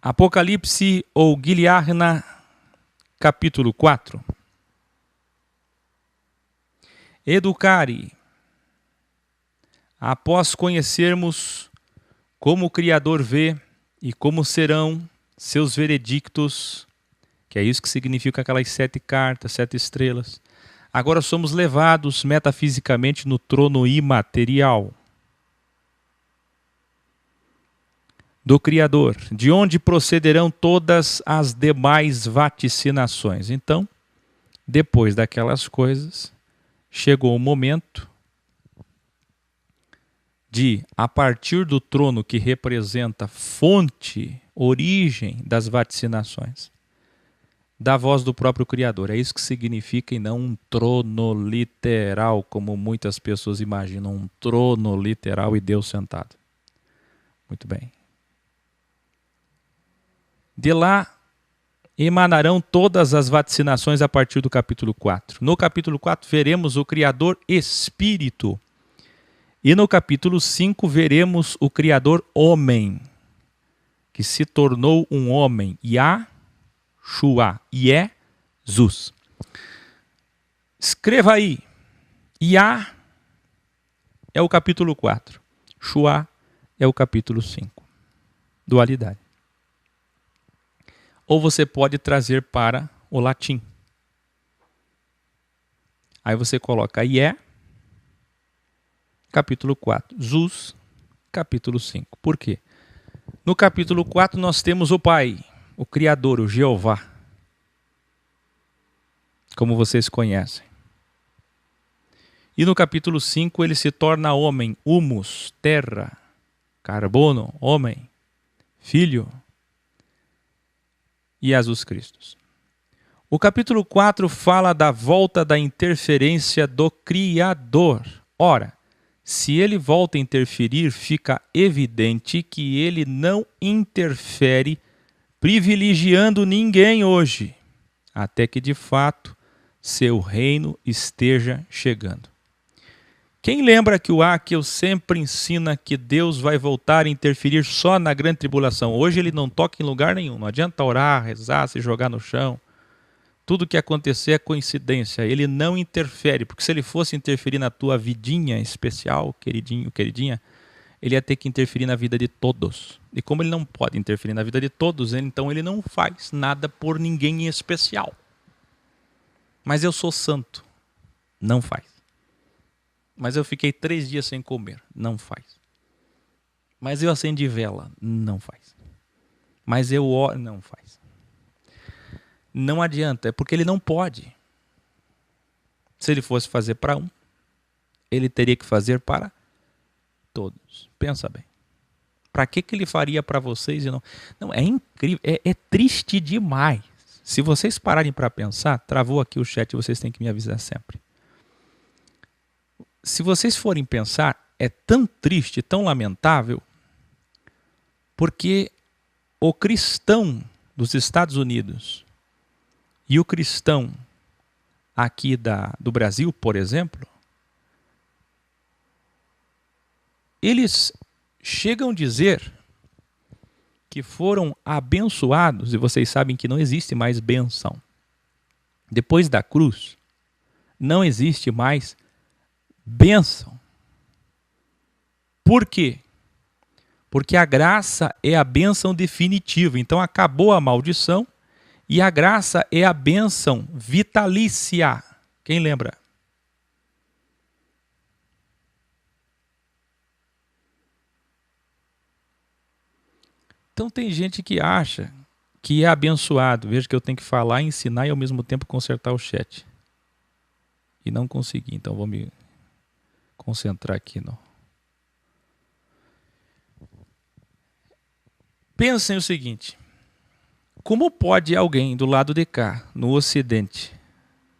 Apocalipse ou Guilharna, capítulo 4. Educare, após conhecermos como o Criador vê e como serão seus veredictos, que é isso que significa aquelas 7 cartas, 7 estrelas, agora somos levados metafisicamente no trono imaterial do Criador, de onde procederão todas as demais vaticinações. Então, depois daquelas coisas, chegou o momento de, a partir do trono que representa fonte, origem das vaticinações, da voz do próprio Criador. É isso que significa, e não um trono literal, como muitas pessoas imaginam, um trono literal e Deus sentado. Muito bem. De lá emanarão todas as vaticinações a partir do capítulo 4. No capítulo 4 veremos o Criador Espírito. E no capítulo 5 veremos o Criador Homem, que se tornou um homem, Yahshua, Jesus. Escreva aí, Yah é o capítulo 4, Shua é o capítulo 5. Dualidade. Ou você pode trazer para o latim. Aí você coloca Ié, capítulo 4. Zus, capítulo 5. Por quê? No capítulo 4 nós temos o Pai, o Criador, o Jeová, como vocês conhecem. E no capítulo 5 ele se torna homem, humus, terra, carbono, homem, filho, e Jesus Cristo. O capítulo 4 fala da volta da interferência do Criador. Ora, se ele volta a interferir, fica evidente que ele não interfere privilegiando ninguém hoje, até que de fato seu reino esteja chegando. Quem lembra que o Áquil sempre ensina que Deus vai voltar a interferir só na grande tribulação? Hoje ele não toca em lugar nenhum, não adianta orar, rezar, se jogar no chão. Tudo que acontecer é coincidência, ele não interfere, porque se ele fosse interferir na tua vidinha especial, queridinho, queridinha, ele ia ter que interferir na vida de todos. E como ele não pode interferir na vida de todos, então ele não faz nada por ninguém em especial. Mas eu sou santo, não faz. Mas eu fiquei 3 dias sem comer, não faz. Mas eu acendi vela, não faz. Mas eu oro, não faz. Não adianta, é porque ele não pode. Se ele fosse fazer para um, ele teria que fazer para todos. Pensa bem. Para que ele faria para vocês e não? Não, é incrível, é triste demais. Se vocês pararem para pensar, travou aqui o chat, vocês têm que me avisar sempre. Se vocês forem pensar, é tão triste, tão lamentável, porque o cristão dos Estados Unidos e o cristão aqui do Brasil, por exemplo, eles chegam a dizer que foram abençoados, e vocês sabem que não existe mais bênção. Depois da cruz, não existe mais bênção. Por quê? Porque a graça é a bênção definitiva. Então acabou a maldição e a graça é a bênção vitalícia. Quem lembra? Então tem gente que acha que é abençoado. Veja que eu tenho que falar, ensinar e ao mesmo tempo consertar o chat. E não consegui, então vou me concentrar aqui. Não. Pensem o seguinte: como pode alguém do lado de cá, no Ocidente,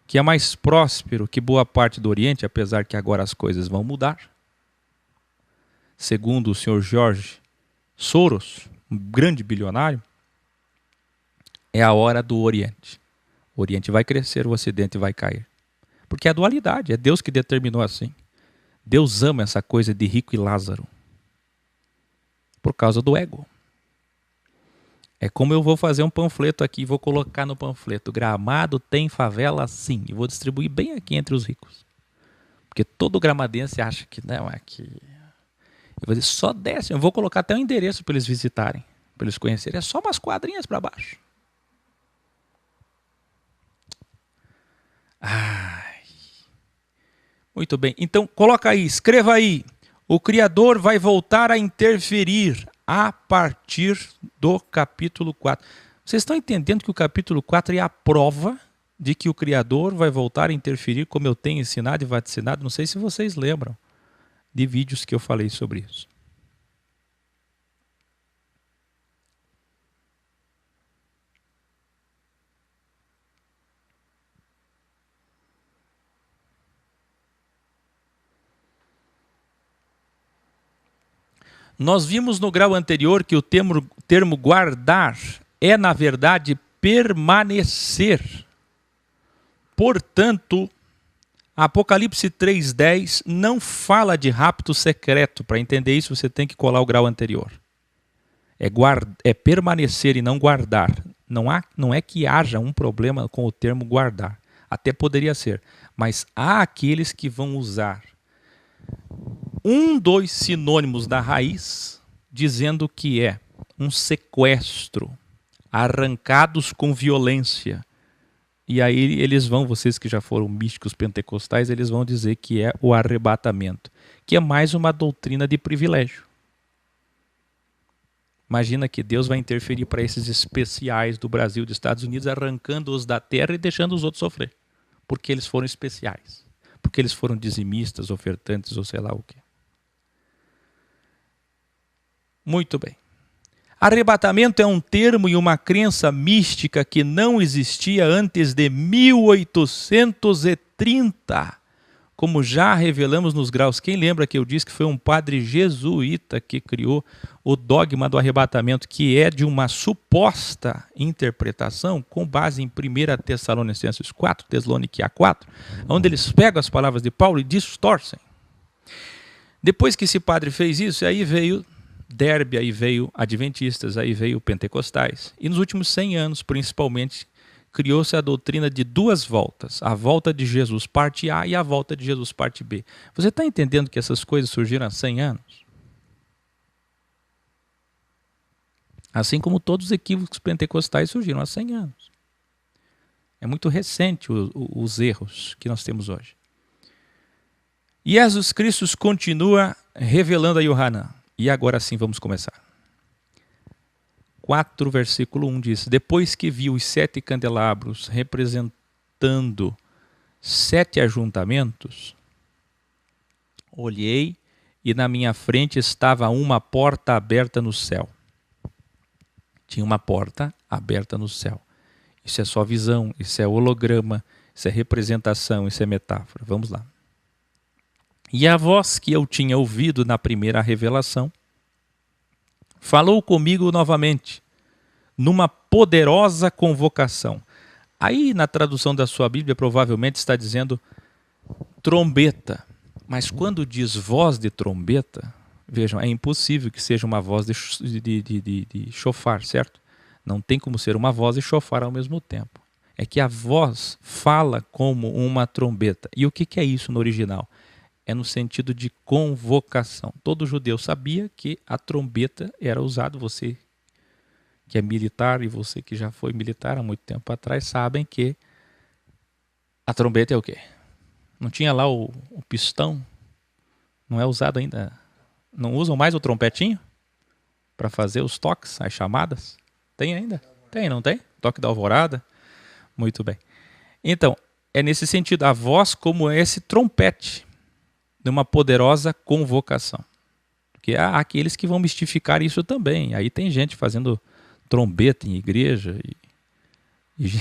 que é mais próspero que boa parte do Oriente, apesar que agora as coisas vão mudar, segundo o senhor George Soros, um grande bilionário, é a hora do Oriente. O Oriente vai crescer, o Ocidente vai cair. Porque é a dualidade, é Deus que determinou assim. Deus ama essa coisa de rico e Lázaro. Por causa do ego. É como eu vou fazer um panfleto aqui, vou colocar no panfleto: Gramado tem favela sim. E vou distribuir bem aqui entre os ricos. Porque todo gramadense acha que não, aqui. Eu vou dizer, só desce. Eu vou colocar até o endereço para eles visitarem, para eles conhecerem. É só umas quadrinhas para baixo. Ai. Muito bem. Então, coloca aí, escreva aí. O Criador vai voltar a interferir a partir do capítulo 4. Vocês estão entendendo que o capítulo 4 é a prova de que o Criador vai voltar a interferir, como eu tenho ensinado e vaticinado? Não sei se vocês lembram de vídeos que eu falei sobre isso. Nós vimos no grau anterior que o termo guardar é, na verdade, permanecer. Portanto, Apocalipse 3:10 não fala de rapto secreto. Para entender isso, você tem que colar o grau anterior. É permanecer e não guardar. Não é que haja um problema com o termo guardar. Até poderia ser. Mas há aqueles que vão usar dos sinônimos da raiz, dizendo que é um sequestro, arrancados com violência. E aí eles vão, vocês que já foram místicos pentecostais, eles vão dizer que é o arrebatamento, que é mais uma doutrina de privilégio. Imagina que Deus vai interferir para esses especiais do Brasil, dos Estados Unidos, arrancando-os da terra e deixando os outros sofrer, porque eles foram especiais, porque eles foram dizimistas, ofertantes ou sei lá o quê. Muito bem. Arrebatamento é um termo e uma crença mística que não existia antes de 1830, como já revelamos nos graus. Quem lembra que eu disse que foi um padre jesuíta que criou o dogma do arrebatamento, que é de uma suposta interpretação com base em 1 Tessalonicenses 4, Tessaloniquia 4, onde eles pegam as palavras de Paulo e distorcem. Depois que esse padre fez isso, aí veio Derbe, aí veio adventistas, aí veio pentecostais. E nos últimos 100 anos, principalmente, criou-se a doutrina de duas voltas. A volta de Jesus parte A e a volta de Jesus parte B. Você está entendendo que essas coisas surgiram há 100 anos? Assim como todos os equívocos pentecostais surgiram há 100 anos. É muito recente os erros que nós temos hoje. E Jesus Cristo continua revelando a Yohanan. E agora sim vamos começar. 4, versículo 1 diz: Depois que vi os 7 candelabros representando 7 ajuntamentos, olhei e na minha frente estava uma porta aberta no céu. Tinha uma porta aberta no céu. Isso é só visão, isso é holograma, isso é representação, isso é metáfora. Vamos lá. E a voz que eu tinha ouvido na primeira revelação falou comigo novamente, numa poderosa convocação. Aí na tradução da sua Bíblia provavelmente está dizendo trombeta. Mas quando diz voz de trombeta, vejam, é impossível que seja uma voz de chofar, certo? Não tem como ser uma voz e chofar ao mesmo tempo. É que a voz fala como uma trombeta. E o que é isso no original? É no sentido de convocação. Todo judeu sabia que a trombeta era usada. Você que é militar e você que já foi militar há muito tempo atrás sabem que a trombeta é o quê? Não tinha lá o pistão? Não é usado ainda? Não usam mais o trompetinho para fazer os toques, as chamadas? Tem ainda? Tem, não tem? Toque da alvorada? Muito bem. Então, é nesse sentido, a voz como esse trompete de uma poderosa convocação. Porque há aqueles que vão mistificar isso também. Aí tem gente fazendo trombeta em igreja e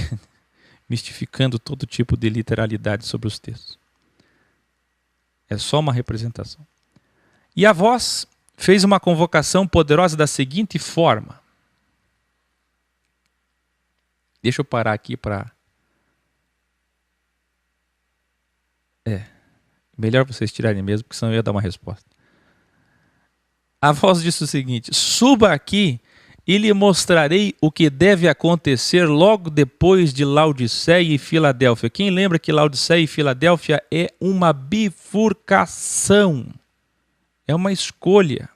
mistificando todo tipo de literalidade sobre os textos. É só uma representação. E a voz fez uma convocação poderosa da seguinte forma. Deixa eu parar aqui para... melhor vocês tirarem mesmo, porque senão eu ia dar uma resposta. A voz disse o seguinte: suba aqui e lhe mostrarei o que deve acontecer logo depois de Laodiceia e Filadélfia. Quem lembra que Laodiceia e Filadélfia é uma bifurcação? É uma escolha.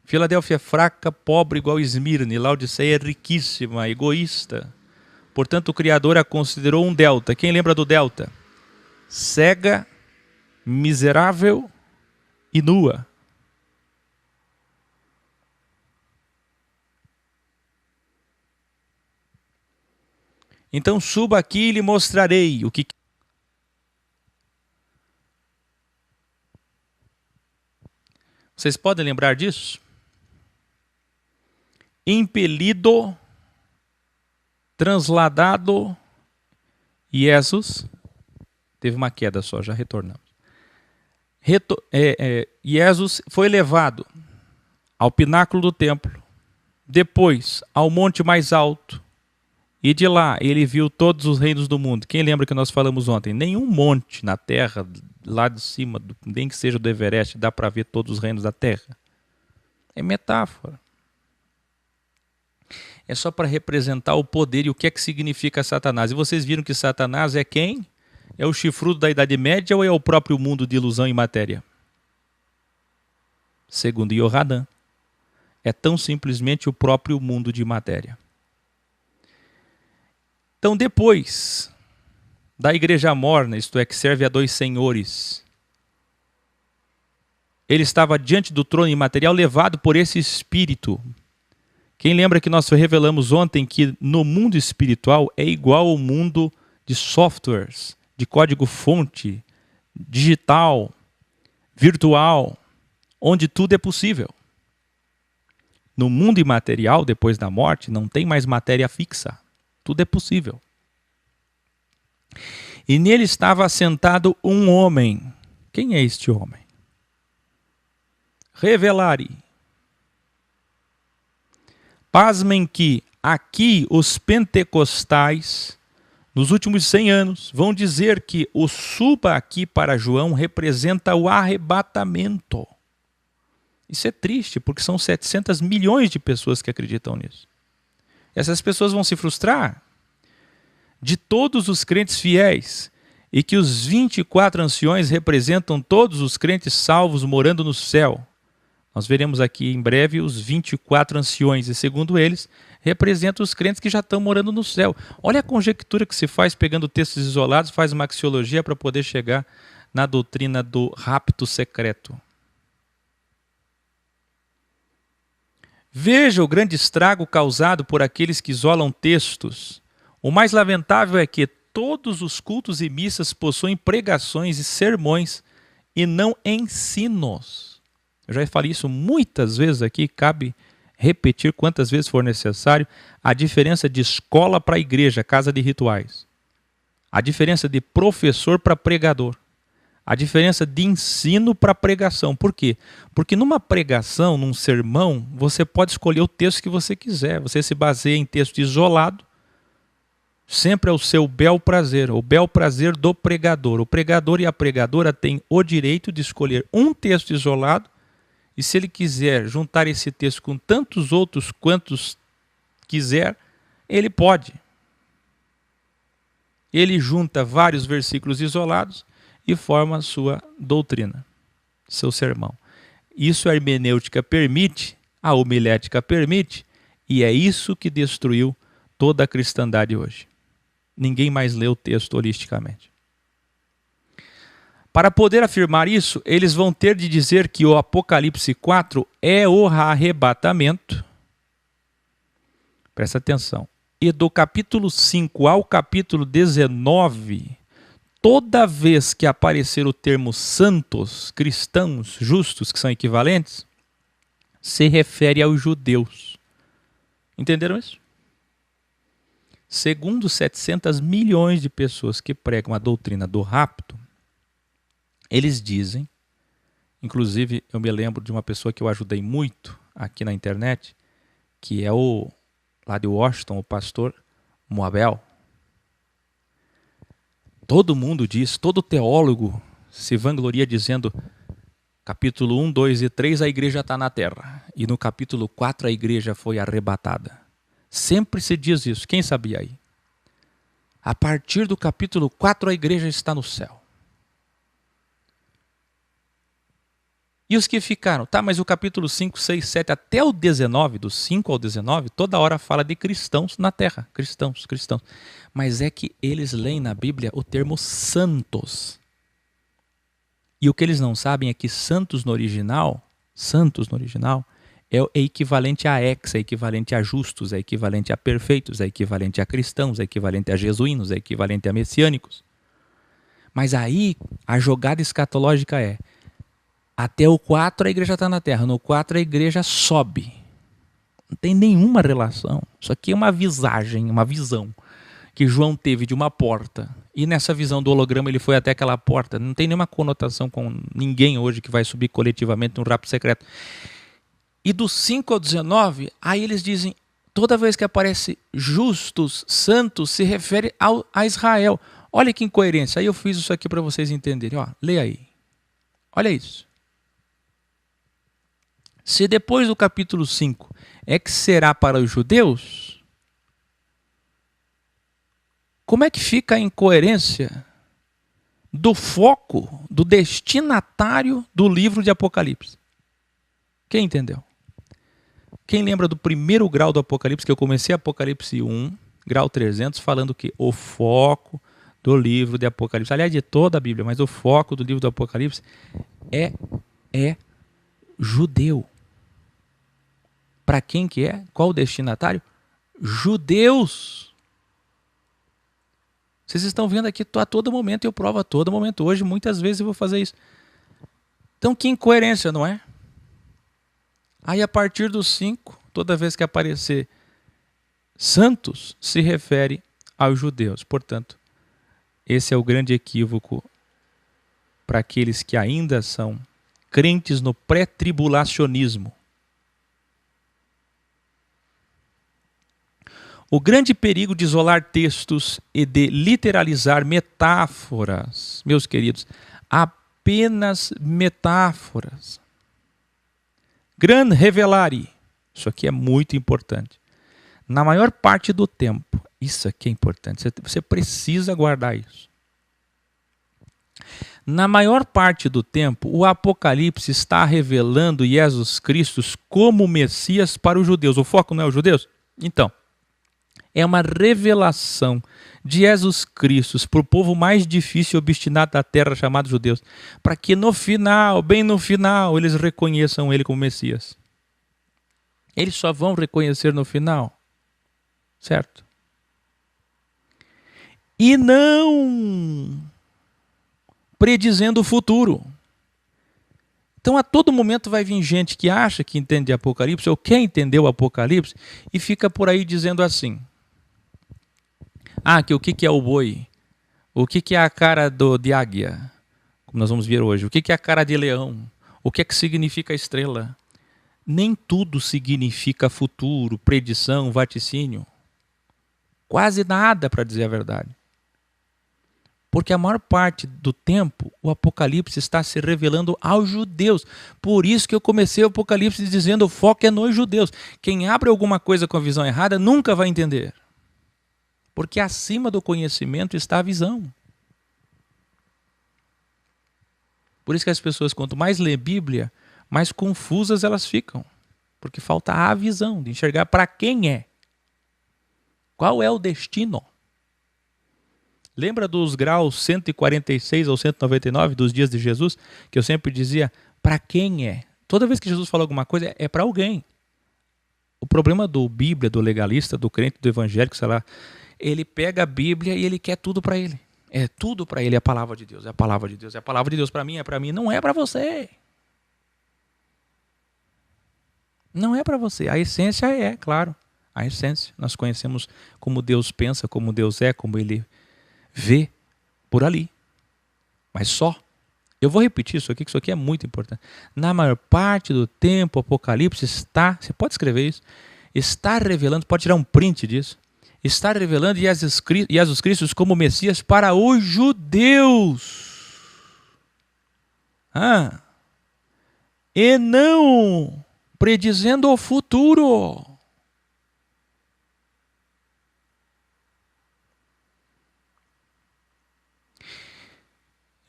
Filadélfia é fraca, pobre igual Esmirna, e Laodiceia é riquíssima, egoísta. Portanto, o Criador a considerou um delta. Quem lembra do delta? Cega, miserável e nua. Então suba aqui e lhe mostrarei o que... Vocês podem lembrar disso? Impelido, transladado, Jesus, teve uma queda só, já retornamos. Jesus foi levado ao pináculo do templo, depois ao monte mais alto, e de lá ele viu todos os reinos do mundo. Quem lembra que nós falamos ontem? Nenhum monte na terra, lá de cima, nem que seja do Everest, dá para ver todos os reinos da terra. É metáfora. É só para representar o poder e o que é que significa Satanás. E vocês viram que Satanás é quem? É o chifrudo da Idade Média ou é o próprio mundo de ilusão e matéria? Segundo Yohanan, é tão simplesmente o próprio mundo de matéria. Então, depois da igreja morna, isto é, que serve a dois senhores, ele estava diante do trono imaterial levado por esse espírito. Quem lembra que nós revelamos ontem que no mundo espiritual é igual ao mundo de softwares, de código-fonte, digital, virtual, onde tudo é possível. No mundo imaterial, depois da morte, não tem mais matéria fixa. Tudo é possível. E nele estava assentado um homem. Quem é este homem? Revelare. Pasmem que aqui os pentecostais, nos últimos 100 anos, vão dizer que o suba aqui para João representa o arrebatamento. Isso é triste, porque são 700 milhões de pessoas que acreditam nisso. Essas pessoas vão se frustrar. De todos os crentes fiéis, e que os 24 anciões representam todos os crentes salvos morando no céu. Nós veremos aqui em breve os 24 anciões, e segundo eles, representam os crentes que já estão morando no céu. Olha a conjectura que se faz pegando textos isolados, faz uma axiologia para poder chegar na doutrina do rapto secreto. Veja o grande estrago causado por aqueles que isolam textos. O mais lamentável é que todos os cultos e missas possuem pregações e sermões e não ensinos. Eu já falei isso muitas vezes aqui, cabe repetir quantas vezes for necessário, a diferença de escola para igreja, casa de rituais. A diferença de professor para pregador. A diferença de ensino para pregação. Por quê? Porque numa pregação, num sermão, você pode escolher o texto que você quiser. Você se baseia em texto isolado, sempre é o seu bel prazer, o bel prazer do pregador. O pregador e a pregadora têm o direito de escolher um texto isolado, e se ele quiser juntar esse texto com tantos outros quantos quiser, ele pode. Ele junta vários versículos isolados e forma a sua doutrina, seu sermão. Isso a hermenêutica permite, a homilética permite, e é isso que destruiu toda a cristandade hoje. Ninguém mais lê o texto holisticamente. Para poder afirmar isso, eles vão ter de dizer que o Apocalipse 4 é o arrebatamento. Presta atenção. E do capítulo 5 ao capítulo 19, toda vez que aparecer o termo santos, cristãos, justos, que são equivalentes, se refere aos judeus. Entenderam isso? Segundo 700 milhões de pessoas que pregam a doutrina do rapto, eles dizem, inclusive eu me lembro de uma pessoa que eu ajudei muito aqui na internet, que é o, lá de Washington, o pastor Moabel. Todo mundo diz, todo teólogo se vangloria dizendo, Capítulo 1, 2 e 3, a igreja está na terra. E no capítulo 4, a igreja foi arrebatada. Sempre se diz isso. Quem sabia aí? A partir do capítulo 4, a igreja está no céu. E os que ficaram? Tá, mas o capítulo 5, 6, 7 até o 19, do 5 ao 19, toda hora fala de cristãos na terra. Cristãos, cristãos. Mas é que eles leem na Bíblia o termo santos. E o que eles não sabem é que santos no original, é equivalente a ex, é equivalente a justos, é equivalente a perfeitos, é equivalente a cristãos, é equivalente a jesuínos, é equivalente a messiânicos. Mas aí a jogada escatológica é: até o 4 a igreja está na terra, no 4 a igreja sobe. Não tem nenhuma relação. Isso aqui é uma visagem, uma visão que João teve de uma porta. E nessa visão do holograma ele foi até aquela porta. Não tem nenhuma conotação com ninguém hoje que vai subir coletivamente num rapto secreto. E do 5 ao 19, aí eles dizem, toda vez que aparece justos, santos, se refere a Israel. Olha que incoerência. Aí eu fiz isso aqui para vocês entenderem. Ó, leia aí. Olha isso. Se depois do capítulo 5 é que será para os judeus, como é que fica a incoerência do foco, do destinatário do livro de Apocalipse? Quem entendeu? Quem lembra do primeiro grau do Apocalipse, que eu comecei Apocalipse 1, grau 300, falando que o foco do livro de Apocalipse, aliás, de toda a Bíblia, mas o foco do livro do Apocalipse é judeu. Para quem que é? Qual o destinatário? Judeus. Vocês estão vendo aqui a todo momento, eu provo a todo momento. Hoje, muitas vezes eu vou fazer isso. Então, que incoerência, não é? Aí, a partir dos 5, toda vez que aparecer santos, se refere aos judeus. Portanto, esse é o grande equívoco para aqueles que ainda são crentes no pré-tribulacionismo. O grande perigo de isolar textos e de literalizar metáforas, meus queridos, apenas metáforas. Gran revelare, isso aqui é muito importante. Na maior parte do tempo, isso aqui é importante, você precisa guardar isso. Na maior parte do tempo, o Apocalipse está revelando Jesus Cristo como Messias para os judeus. O foco não é os judeus? Então, é uma revelação de Jesus Cristo para o povo mais difícil e obstinado da terra, chamado judeus, para que no final, bem no final, eles reconheçam ele como Messias. Eles só vão reconhecer no final, certo? E não predizendo o futuro. Então, a todo momento vai vir gente que acha que entende Apocalipse ou quer entender o Apocalipse e fica por aí dizendo assim: que o que é o boi? O que é a cara de águia? Como nós vamos ver hoje. O que é a cara de leão? O que é que significa a estrela? Nem tudo significa futuro, predição, vaticínio. Quase nada, para dizer a verdade. Porque a maior parte do tempo, o Apocalipse está se revelando aos judeus. Por isso que eu comecei o Apocalipse dizendo o foco é nos judeus. Quem abre alguma coisa com a visão errada nunca vai entender. Porque acima do conhecimento está a visão. Por isso que as pessoas, quanto mais lê Bíblia, mais confusas elas ficam. Porque falta a visão de enxergar para quem é. Qual é o destino? Lembra dos graus 146 ou 199 dos dias de Jesus? Que eu sempre dizia, para quem é? Toda vez que Jesus falou alguma coisa, é para alguém. O problema do Bíblia, do legalista, do crente, do evangélico, sei lá, ele pega a Bíblia e ele quer tudo para ele. É tudo para ele, é a palavra de Deus, é a palavra de Deus, é a palavra de Deus para mim, é para mim. Não é para você. Não é para você. A essência é, claro, a essência. Nós conhecemos como Deus pensa, como Deus é, como Ele vê por ali. Mas só. Eu vou repetir isso aqui, que isso aqui é muito importante. Na maior parte do tempo, o Apocalipse está, você pode escrever isso, está revelando, pode tirar um print disso, está revelando Jesus Cristo como Messias para os judeus. e não predizendo o futuro.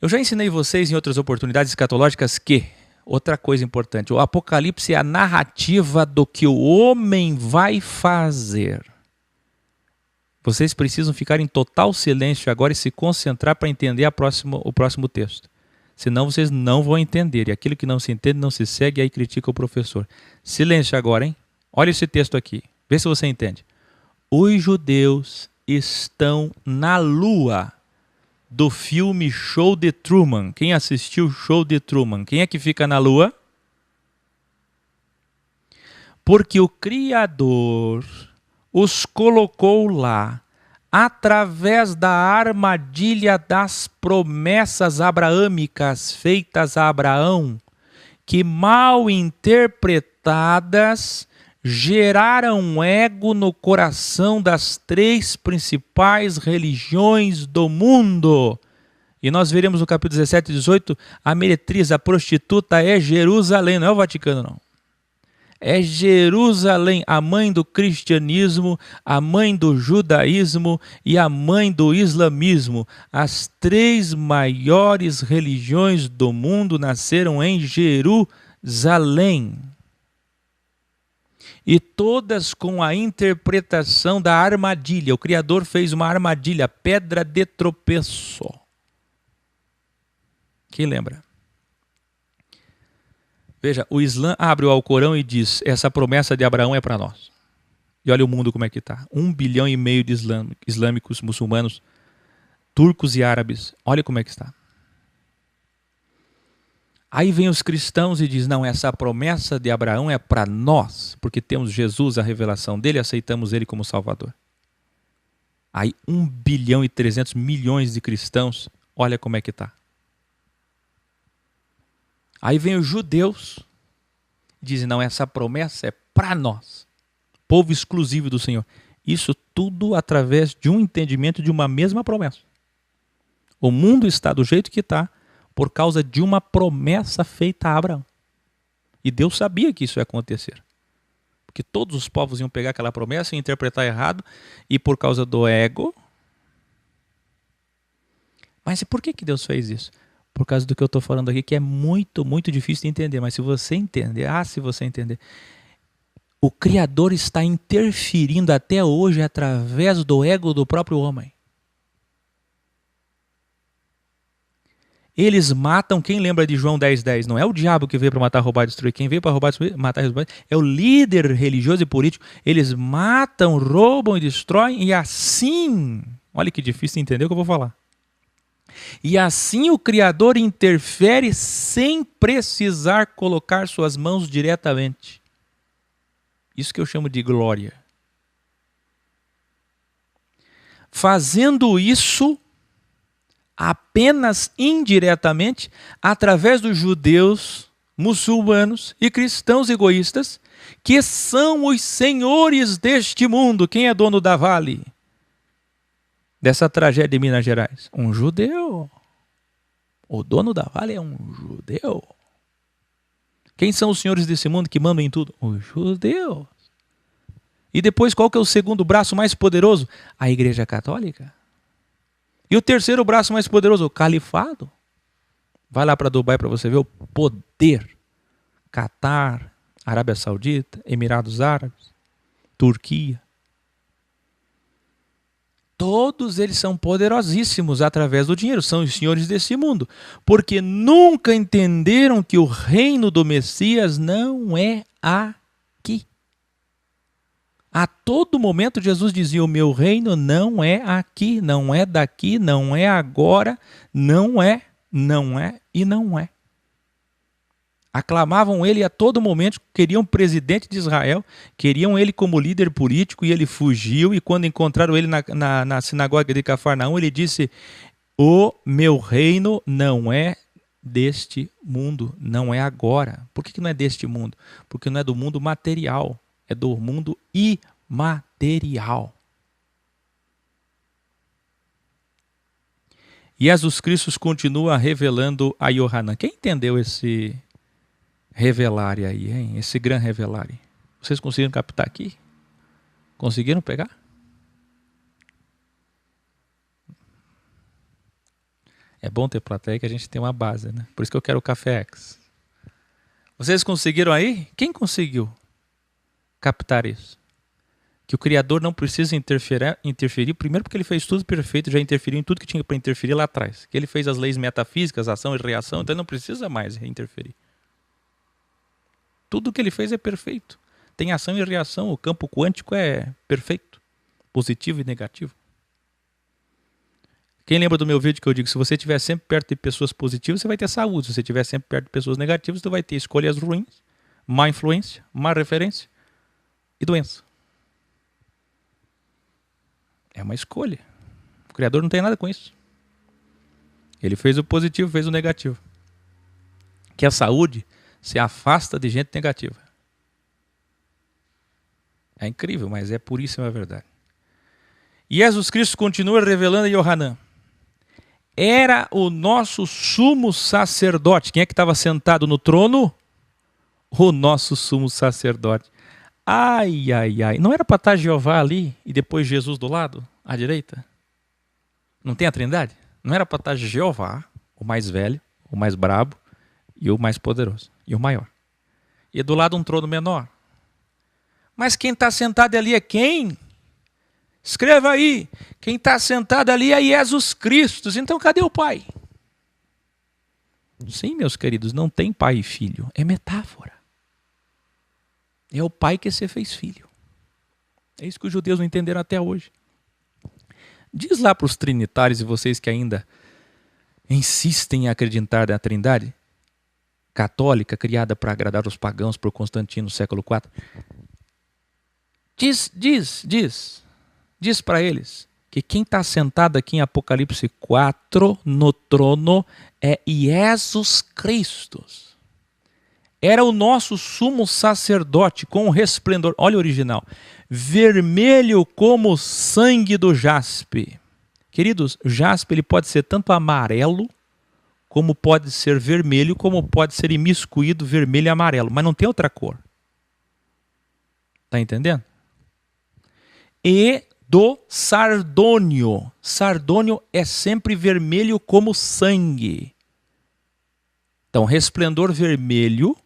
Eu já ensinei vocês em outras oportunidades escatológicas que, outra coisa importante, o Apocalipse é a narrativa do que o homem vai fazer. Vocês precisam ficar em total silêncio agora e se concentrar para entender o próximo texto. Senão vocês não vão entender. E aquilo que não se entende não se segue, aí critica o professor. Silêncio agora, hein? Olha esse texto aqui. Vê se você entende. Os judeus estão na lua do filme Show de Truman. Quem assistiu Show de Truman? Quem é que fica na lua? Porque o Criador os colocou lá através da armadilha das promessas abraâmicas feitas a Abraão, que mal interpretadas geraram ego no coração das 3 principais religiões do mundo. E nós veremos no capítulo 17 e 18, a meretriz, a prostituta é Jerusalém, não é o Vaticano não. É Jerusalém, a mãe do cristianismo, a mãe do judaísmo e a mãe do islamismo. As 3 maiores religiões do mundo nasceram em Jerusalém. E todas com a interpretação da armadilha. O Criador fez uma armadilha, pedra de tropeço. Quem lembra? Veja, o Islã abre o Alcorão e diz, essa promessa de Abraão é para nós. E olha o mundo como é que está. 1,5 bilhão de islâmicos, muçulmanos, turcos e árabes. Olha como é que está. Aí vem os cristãos e diz, não, essa promessa de Abraão é para nós, porque temos Jesus, a revelação dele, aceitamos ele como Salvador. Aí 1,3 bilhão de cristãos, olha como é que está. Aí vem os judeus, dizem, não, essa promessa é para nós, povo exclusivo do Senhor. Isso tudo através de um entendimento de uma mesma promessa. O mundo está do jeito que está por causa de uma promessa feita a Abraão. E Deus sabia que isso ia acontecer. Porque todos os povos iam pegar aquela promessa e interpretar errado, e por causa do ego. Mas por que Deus fez isso? Por causa do que eu estou falando aqui, que é muito, muito difícil de entender. Mas se você entender, o Criador está interferindo até hoje através do ego do próprio homem. Eles matam, quem lembra de João 10,10? Não é o diabo que veio para matar, roubar e destruir. Quem veio para roubar, matar e destruir é o líder religioso e político. Eles matam, roubam e destroem, e assim, olha que difícil entender o que eu vou falar. E assim o Criador interfere sem precisar colocar suas mãos diretamente. Isso que eu chamo de glória. Fazendo isso apenas indiretamente, através dos judeus, muçulmanos e cristãos egoístas, que são os senhores deste mundo. Quem é dono da Vale? Dessa tragédia de Minas Gerais? Um judeu. O dono da Vale é um judeu. Quem são os senhores desse mundo que mandam em tudo? Os judeus. E depois, qual que é o segundo braço mais poderoso? A Igreja Católica. E o terceiro braço mais poderoso? O califado. Vai lá para Dubai para você ver o poder. Catar, Arábia Saudita, Emirados Árabes, Turquia. Todos eles são poderosíssimos através do dinheiro, são os senhores desse mundo, porque nunca entenderam que o reino do Messias não é aqui. A todo momento Jesus dizia, o meu reino não é aqui, não é daqui, não é agora, não é e não é. Aclamavam ele a todo momento, queriam presidente de Israel, queriam ele como líder político e ele fugiu. E quando encontraram ele na sinagoga de Cafarnaum, ele disse, o meu reino não é deste mundo, não é agora. Por que não é deste mundo? Porque não é do mundo material, é do mundo imaterial. E Jesus Cristo continua revelando a Yohanan. Quem entendeu esse revelare aí, hein? Esse gran revelare. Vocês conseguiram captar aqui? Conseguiram pegar? É bom ter plateia que a gente tem uma base, né? Por isso que eu quero o Café X. Vocês conseguiram aí? Quem conseguiu captar isso? Que o Criador não precisa interferir, primeiro porque ele fez tudo perfeito, já interferiu em tudo que tinha para interferir lá atrás. Que ele fez as leis metafísicas, ação e reação, então ele não precisa mais interferir. Tudo que ele fez é perfeito. Tem ação e reação, o campo quântico é perfeito, positivo e negativo. Quem lembra do meu vídeo que eu digo, se você estiver sempre perto de pessoas positivas, você vai ter saúde. Se você estiver sempre perto de pessoas negativas, você vai ter escolhas ruins, má influência, má referência e doença. É uma escolha. O Criador não tem nada com isso. Ele fez o positivo, fez o negativo. Que a saúde se afasta de gente negativa. É incrível, mas é puríssima a verdade. E Jesus Cristo continua revelando a Yohanan. Era o nosso sumo sacerdote. Quem é que estava sentado no trono? O nosso sumo sacerdote. Ai, ai, ai. Não era para estar Jeová ali e depois Jesus do lado, à direita? Não tem a trindade? Não era para estar Jeová, o mais velho, o mais brabo e o mais poderoso e o maior. E do lado um trono menor. Mas quem está sentado ali é quem? Escreva aí. Quem está sentado ali é Jesus Cristo. Então cadê o Pai? Sim, meus queridos, não tem pai e filho. É metáfora. É o Pai que se fez filho. É isso que os judeus não entenderam até hoje. Diz lá para os trinitários e vocês que ainda insistem em acreditar na trindade católica, criada para agradar os pagãos por Constantino no século IV. Diz para eles que quem está sentado aqui em Apocalipse 4 no trono é Jesus Cristo. Era o nosso sumo sacerdote com o resplendor, olha o original, vermelho como o sangue do jaspe. Queridos, o jaspe ele pode ser tanto amarelo, como pode ser vermelho, como pode ser imiscuído vermelho e amarelo, mas não tem outra cor. Está entendendo? E do sardônio. Sardônio é sempre vermelho como sangue. Então, resplendor vermelho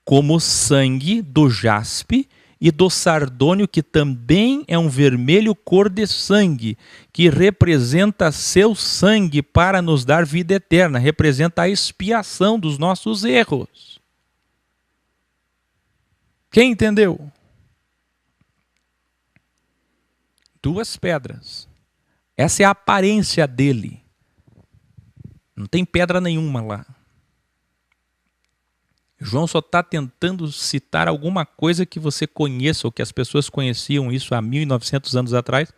como sangue do jaspe e do sardônio, que também é um vermelho cor de sangue, que representa seu sangue para nos dar vida eterna, representa a expiação dos nossos erros. Quem entendeu? Duas pedras. Essa é a aparência dele. Não tem pedra nenhuma lá. João só está tentando citar alguma coisa que você conheça, ou que as pessoas conheciam isso há 1900 anos atrás,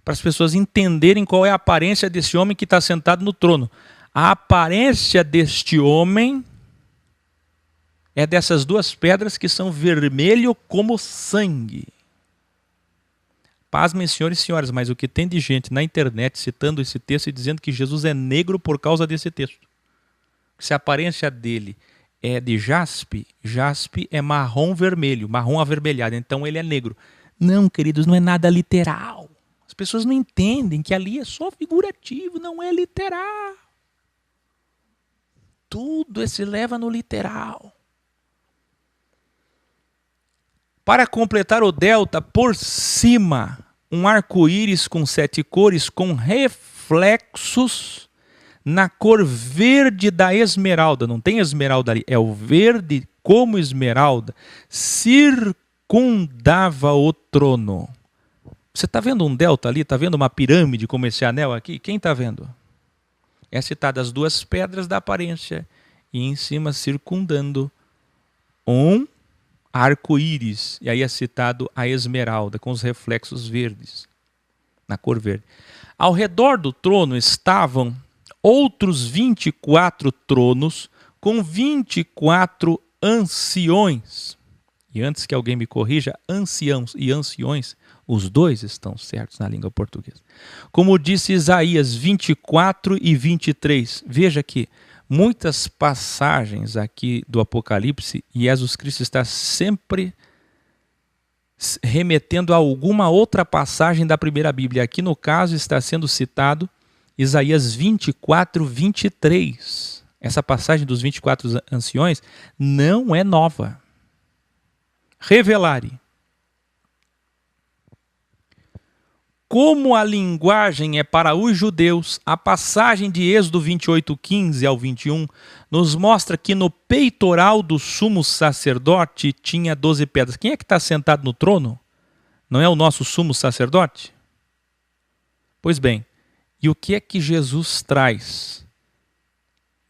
para as pessoas entenderem qual é a aparência desse homem que está sentado no trono. A aparência deste homem é dessas duas pedras que são vermelho como sangue. Pasmem, senhores e senhoras, mas o que tem de gente na internet citando esse texto e dizendo que Jesus é negro por causa desse texto. Se a aparência dele é de jaspe, jaspe é marrom vermelho, marrom avermelhado, então ele é negro. Não, queridos, não é nada literal. As pessoas não entendem que ali é só figurativo, não é literal. Tudo se leva no literal. Para completar o delta, por cima, um arco-íris com 7 cores, com reflexos na cor verde da esmeralda. Não tem esmeralda ali, é o verde como esmeralda. Circundava o trono. Você está vendo um delta ali? Está vendo uma pirâmide como esse anel aqui? Quem está vendo? É citado as duas pedras da aparência e em cima circundando um arco-íris. E aí é citado a esmeralda com os reflexos verdes, na cor verde. Ao redor do trono estavam outros 24 tronos com 24 anciões. E antes que alguém me corrija, anciãos e anciões, os dois estão certos na língua portuguesa. Como disse Isaías 24 e 23, veja aqui, muitas passagens aqui do Apocalipse, e Jesus Cristo está sempre remetendo a alguma outra passagem da primeira Bíblia. Aqui no caso está sendo citado Isaías 24, 23. Essa passagem dos 24 anciões não é nova. Revelare. Como a linguagem é para os judeus, a passagem de Êxodo 28, 15 ao 21 nos mostra que no peitoral do sumo sacerdote tinha 12 pedras. Quem é que está sentado no trono? Não é o nosso sumo sacerdote? Pois bem, e o que é que Jesus traz?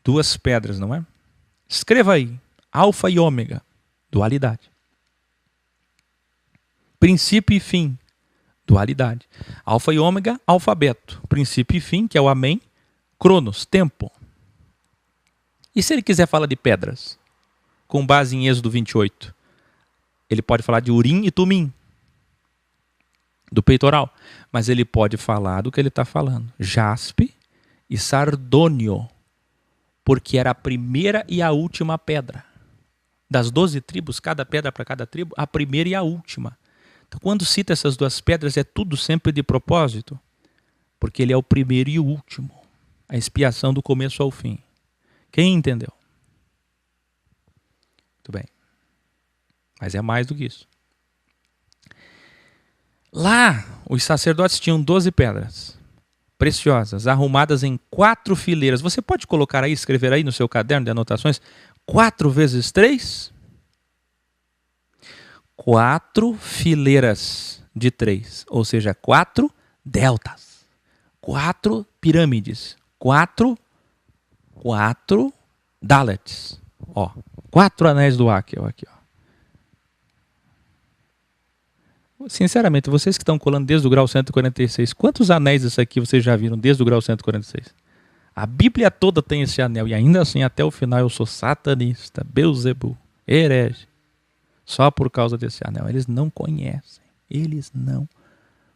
2 pedras, não é? Escreva aí, alfa e ômega, dualidade. Princípio e fim, dualidade. Alfa e ômega, alfabeto. Princípio e fim, que é o amém. Cronos, tempo. E se ele quiser falar de pedras, com base em Êxodo 28, ele pode falar de Urim e Tumim, do peitoral. Mas ele pode falar do que ele está falando. Jaspe e sardônio, porque era a primeira e a última pedra. Das 12 tribos, cada pedra para cada tribo, a primeira e a última. Então, quando cita essas 2 pedras, é tudo sempre de propósito, porque ele é o primeiro e o último. A expiação do começo ao fim. Quem entendeu? Muito bem. Mas é mais do que isso. Lá, os sacerdotes tinham 12 pedras preciosas, arrumadas em 4 fileiras. Você pode colocar aí, escrever aí no seu caderno de anotações, 4 vezes 3? 4 fileiras de 3, ou seja, 4 deltas, 4 pirâmides, 4 dálets, 4 anéis do Áquil aqui, ó. Sinceramente, vocês que estão colando desde o grau 146, quantos anéis isso aqui vocês já viram desde o grau 146? A Bíblia toda tem esse anel, e ainda assim até o final eu sou satanista, Beuzebu, herege. Só por causa desse anel. Eles não conhecem. Eles não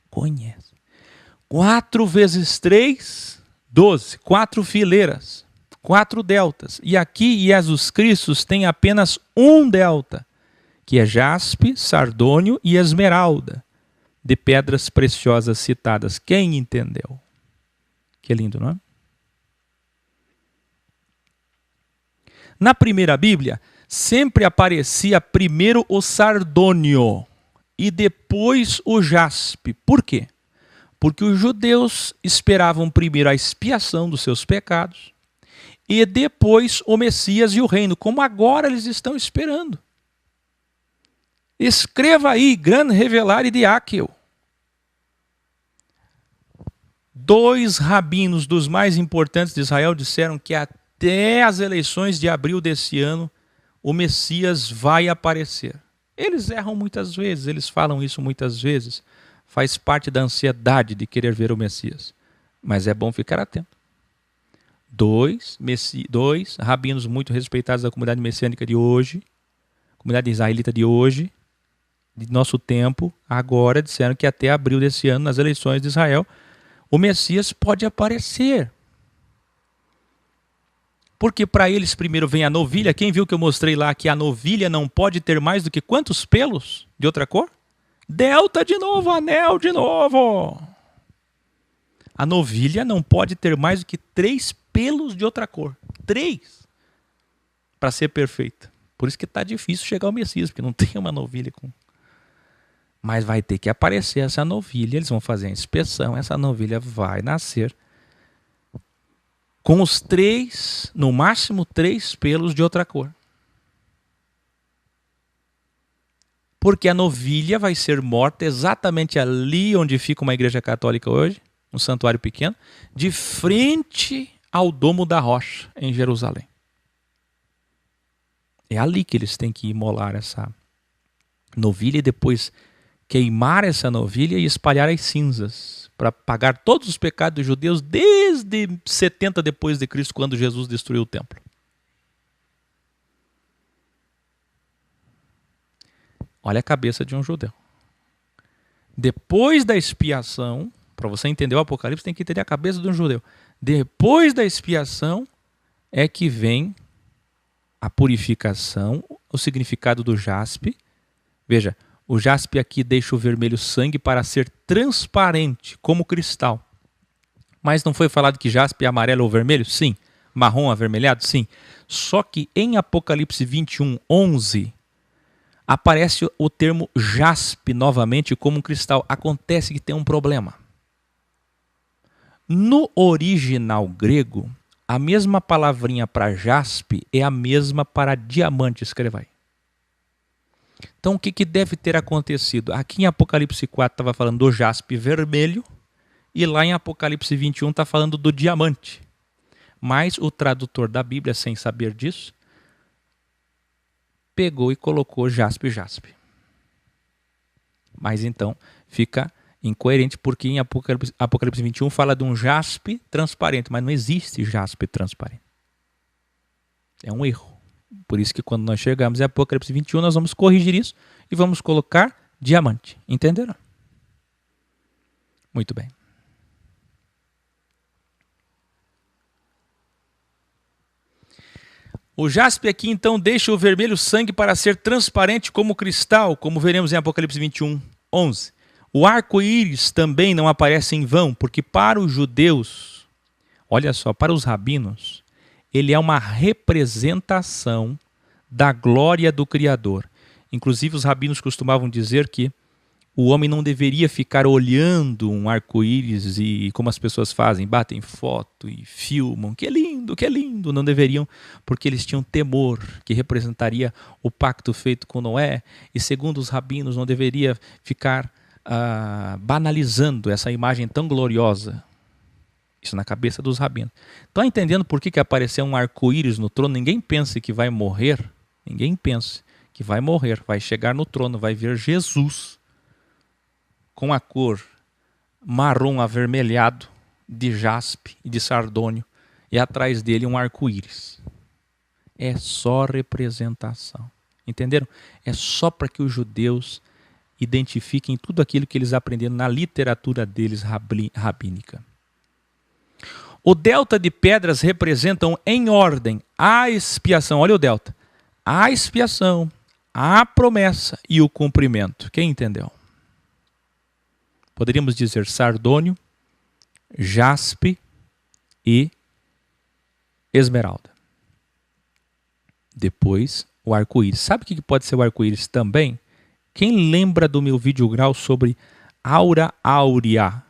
conhecem. 4 vezes 3, 12. 4 fileiras. 4 deltas. E aqui Jesus Cristo tem apenas um delta, que é jaspe, sardônio e esmeralda, de pedras preciosas citadas. Quem entendeu? Que lindo, não é? Na primeira Bíblia, sempre aparecia primeiro o sardônio e depois o jaspe. Por quê? Porque os judeus esperavam primeiro a expiação dos seus pecados e depois o Messias e o reino, como agora eles estão esperando. Escreva aí, Gran Revelare de Áquil. 2 rabinos dos mais importantes de Israel disseram que até as eleições de abril desse ano o Messias vai aparecer. Eles erram muitas vezes, eles falam isso muitas vezes. Faz parte da ansiedade de querer ver o Messias. Mas é bom ficar atento. 2 rabinos muito respeitados da comunidade messiânica de hoje, comunidade israelita de hoje, de nosso tempo, agora disseram que até abril desse ano, nas eleições de Israel, o Messias pode aparecer. Porque para eles primeiro vem a novilha. Quem viu que eu mostrei lá que a novilha não pode ter mais do que quantos pelos de outra cor? Delta de novo, anel de novo. A novilha não pode ter mais do que 3 pelos de outra cor. 3. Para ser perfeita. Por isso que está difícil chegar ao Messias, porque não tem uma novilha com... Mas vai ter que aparecer essa novilha, eles vão fazer a inspeção, essa novilha vai nascer com os 3, no máximo 3 pelos de outra cor. Porque a novilha vai ser morta exatamente ali onde fica uma igreja católica hoje, um santuário pequeno, de frente ao Domo da Rocha, em Jerusalém. É ali que eles têm que imolar essa novilha e depois queimar essa novilha e espalhar as cinzas para pagar todos os pecados dos judeus desde 70 depois de Cristo, quando Jesus destruiu o templo. Olha a cabeça de um judeu. Depois da expiação, para você entender o Apocalipse, tem que entender a cabeça de um judeu. Depois da expiação, é que vem a purificação, o significado do jaspe. Veja, o jaspe aqui deixa o vermelho sangue para ser transparente, como cristal. Mas não foi falado que jaspe é amarelo ou vermelho? Sim. Marrom avermelhado? Sim. Só que em Apocalipse 21, 11, aparece o termo jaspe novamente como um cristal. Acontece que tem um problema. No original grego, a mesma palavrinha para jaspe é a mesma para diamante, escreva aí. Então o que deve ter acontecido? Aqui em Apocalipse 4 estava falando do jaspe vermelho e lá em Apocalipse 21 está falando do diamante. Mas o tradutor da Bíblia, sem saber disso, pegou e colocou jaspe. Mas então fica incoerente porque em Apocalipse 21 fala de um jaspe transparente, mas não existe jaspe transparente. É um erro. Por isso que quando nós chegarmos em Apocalipse 21, nós vamos corrigir isso e vamos colocar diamante. Entenderam? Muito bem. O jaspe aqui então deixa o vermelho sangue para ser transparente como cristal, como veremos em Apocalipse 21, 11. O arco-íris também não aparece em vão, porque para os judeus, olha só, para os rabinos, ele é uma representação da glória do Criador. Inclusive os rabinos costumavam dizer que o homem não deveria ficar olhando um arco-íris e como as pessoas fazem, batem foto e filmam, que é lindo, não deveriam, porque eles tinham temor que representaria o pacto feito com Noé, e segundo os rabinos não deveria ficar banalizando essa imagem tão gloriosa. Isso na cabeça dos rabinos. Estão entendendo por que apareceu um arco-íris no trono? Ninguém pense que vai morrer, ninguém pense que vai morrer, vai chegar no trono, vai ver Jesus com a cor marrom avermelhado de jaspe e de sardônio, e atrás dele um arco-íris. É só representação. Entenderam? É só para que os judeus identifiquem tudo aquilo que eles aprenderam na literatura deles rabínica. O delta de pedras representam em ordem a expiação. Olha o delta. A expiação, a promessa e o cumprimento. Quem entendeu? Poderíamos dizer sardônio, jaspe e esmeralda. Depois, o arco-íris. Sabe o que pode ser o arco-íris também? Quem lembra do meu vídeo grau sobre aura áurea?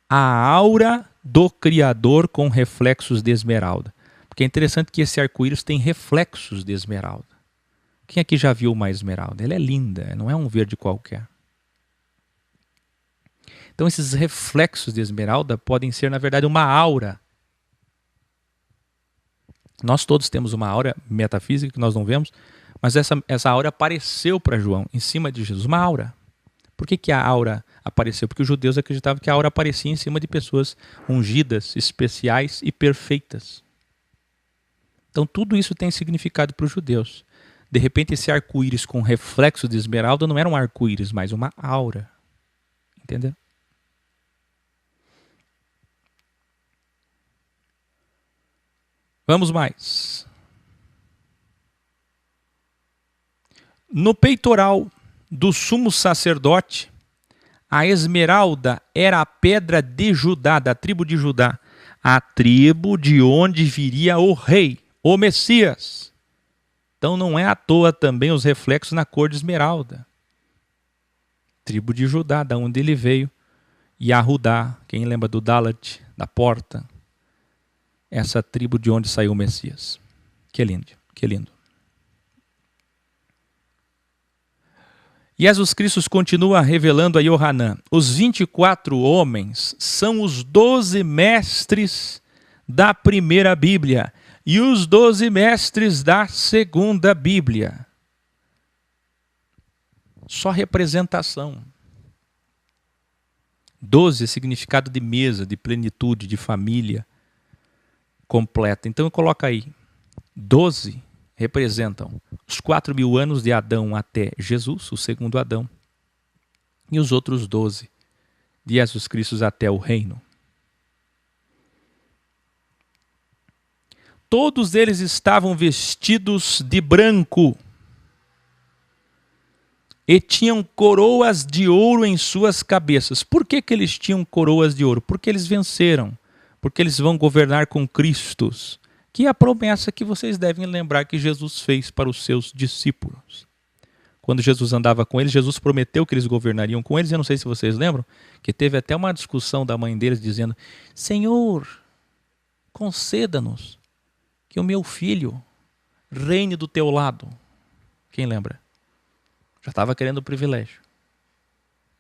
A aura do Criador com reflexos de esmeralda. Porque é interessante que esse arco-íris tem reflexos de esmeralda. Quem aqui já viu uma esmeralda? Ela é linda, não é um verde qualquer. Então esses reflexos de esmeralda podem ser, na verdade, uma aura. Nós todos temos uma aura metafísica que nós não vemos, mas essa aura apareceu para João, em cima de Jesus, uma aura. Por que a aura apareceu? Porque os judeus acreditavam que a aura aparecia em cima de pessoas ungidas, especiais e perfeitas. Então tudo isso tem significado para os judeus. De repente esse arco-íris com reflexo de esmeralda não era um arco-íris, mas uma aura. Entendeu? Vamos mais. No peitoral do sumo sacerdote, a esmeralda era a pedra de Judá, da tribo de Judá, a tribo de onde viria o rei, o Messias. Então não é à toa também os reflexos na cor de esmeralda. Tribo de Judá, da onde ele veio. Yahudá, quem lembra do Dalet, da porta? Essa tribo de onde saiu o Messias. Que lindo, que lindo. Jesus Cristo continua revelando a Yohanan. Os 24 homens são os 12 mestres da primeira Bíblia e os 12 mestres da segunda Bíblia. Só representação. 12 é significado de mesa, de plenitude, de família completa. Então coloca aí, 12 representam os 4.000 anos de Adão até Jesus, o segundo Adão, e os outros 12 de Jesus Cristo até o reino. todos eles estavam vestidos de branco e tinham coroas de ouro em suas cabeças. Por que eles tinham coroas de ouro? Porque eles venceram, porque eles vão governar com Cristo, que é a promessa que vocês devem lembrar que Jesus fez para os seus discípulos. Quando Jesus andava com eles, Jesus prometeu que eles governariam com eles. Eu não sei se vocês lembram, que teve até uma discussão da mãe deles dizendo: Senhor, conceda-nos que o meu filho reine do teu lado. Quem lembra? Já estava querendo o privilégio.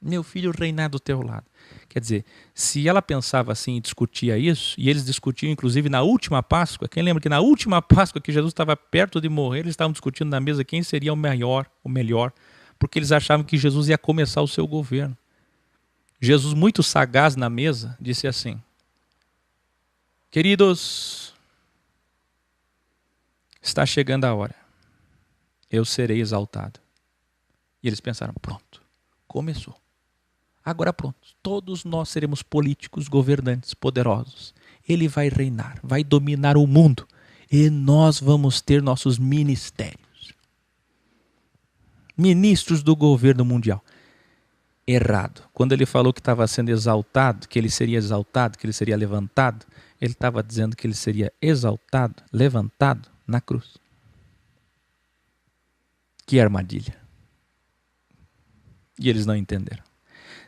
Meu filho reinar do teu lado. Quer dizer, se ela pensava assim e discutia isso, e eles discutiam inclusive na última Páscoa, quem lembra que na última Páscoa que Jesus estava perto de morrer, eles estavam discutindo na mesa quem seria o melhor, porque eles achavam que Jesus ia começar o seu governo. Jesus, muito sagaz na mesa, disse assim: queridos, está chegando a hora, eu serei exaltado. E eles pensaram: pronto, começou. Agora pronto, todos nós seremos políticos, governantes, poderosos. Ele vai reinar, vai dominar o mundo. E nós vamos ter nossos ministérios. Ministros do governo mundial. Errado. Quando ele falou que estava sendo exaltado, que ele seria exaltado, que ele seria levantado, ele estava dizendo que ele seria exaltado, levantado na cruz. Que armadilha. E eles não entenderam.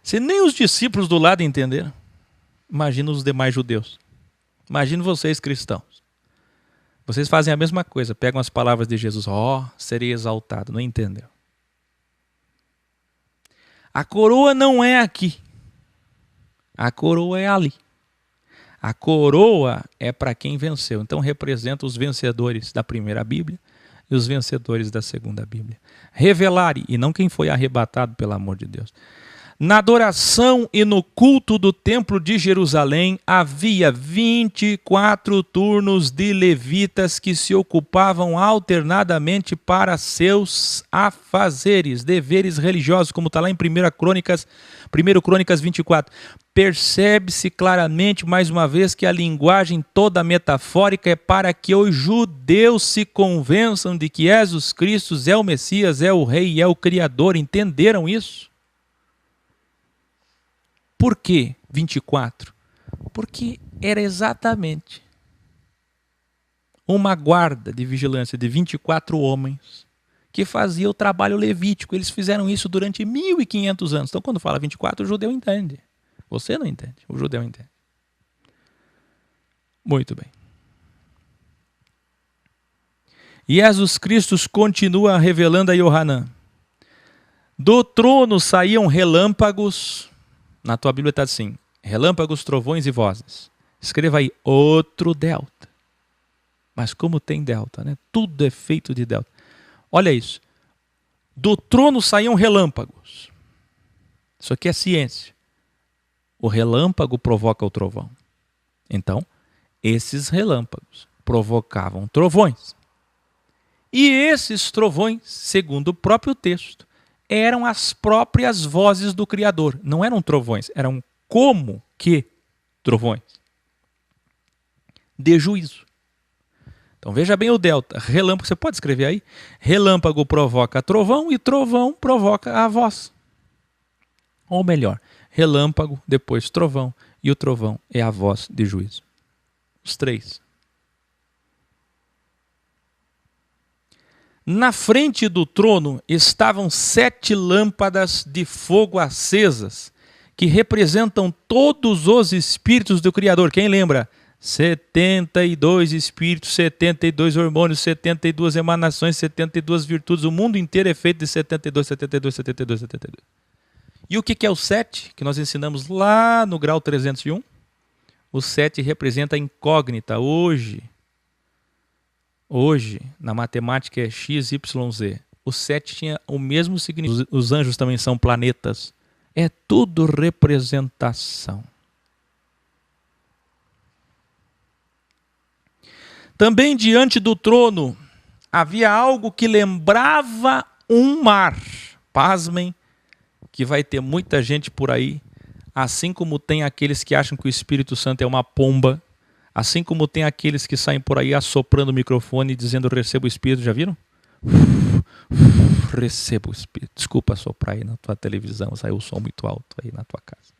Se nem os discípulos do lado entenderam, imagina os demais judeus. Imagina vocês cristãos. Vocês fazem a mesma coisa, pegam as palavras de Jesus: serei exaltado, não entendeu. A coroa não é aqui. A coroa é ali. A coroa é para quem venceu. Então representa os vencedores da primeira Bíblia e os vencedores da segunda Bíblia. Revelare, e não quem foi arrebatado, pelo amor de Deus. Na adoração e no culto do templo de Jerusalém havia 24 turnos de levitas que se ocupavam alternadamente para seus afazeres, deveres religiosos, como está lá em 1 Crônicas 24. Percebe-se claramente, mais uma vez, que a linguagem toda metafórica é para que os judeus se convençam de que Jesus Cristo é o Messias, é o Rei, é o Criador. Entenderam isso? Por que 24? Porque era exatamente uma guarda de vigilância de 24 homens que fazia o trabalho levítico. Eles fizeram isso durante 1500 anos. Então, quando fala 24, o judeu entende. Você não entende, o judeu entende. Muito bem. E Jesus Cristo continua revelando a Yohanan: do trono saíam relâmpagos. Na tua Bíblia está assim: relâmpagos, trovões e vozes. Escreva aí: outro delta. Mas como tem delta, né? Tudo é feito de delta. Olha isso. Do trono saíam relâmpagos. Isso aqui é ciência. O relâmpago provoca o trovão. Então, esses relâmpagos provocavam trovões. E esses trovões, segundo o próprio texto, eram as próprias vozes do Criador. Não eram trovões, eram como que trovões. De juízo. Então veja bem o delta. Relâmpago, você pode escrever aí? Relâmpago provoca trovão e trovão provoca a voz. Ou melhor, relâmpago, depois trovão, e o trovão é a voz de juízo. Os três. Na frente do trono estavam 7 lâmpadas de fogo acesas, que representam todos os espíritos do Criador. Quem lembra? 72 espíritos, 72 hormônios, 72 emanações, 72 virtudes. O mundo inteiro é feito de 72, 72, 72, 72. E o que é o 7? Que nós ensinamos lá no grau 301. O 7 representa a incógnita. Hoje, na matemática é x, y, z. O 7 tinha o mesmo significado. Os anjos também são planetas. É tudo representação. Também diante do trono havia algo que lembrava um mar. Pasmem, que vai ter muita gente por aí, assim como tem aqueles que acham que o Espírito Santo é uma pomba, Assim como tem aqueles que saem por aí assoprando o microfone dizendo receba o Espírito, já viram? Receba o Espírito. Desculpa assoprar aí na tua televisão, saiu o som muito alto aí na tua casa.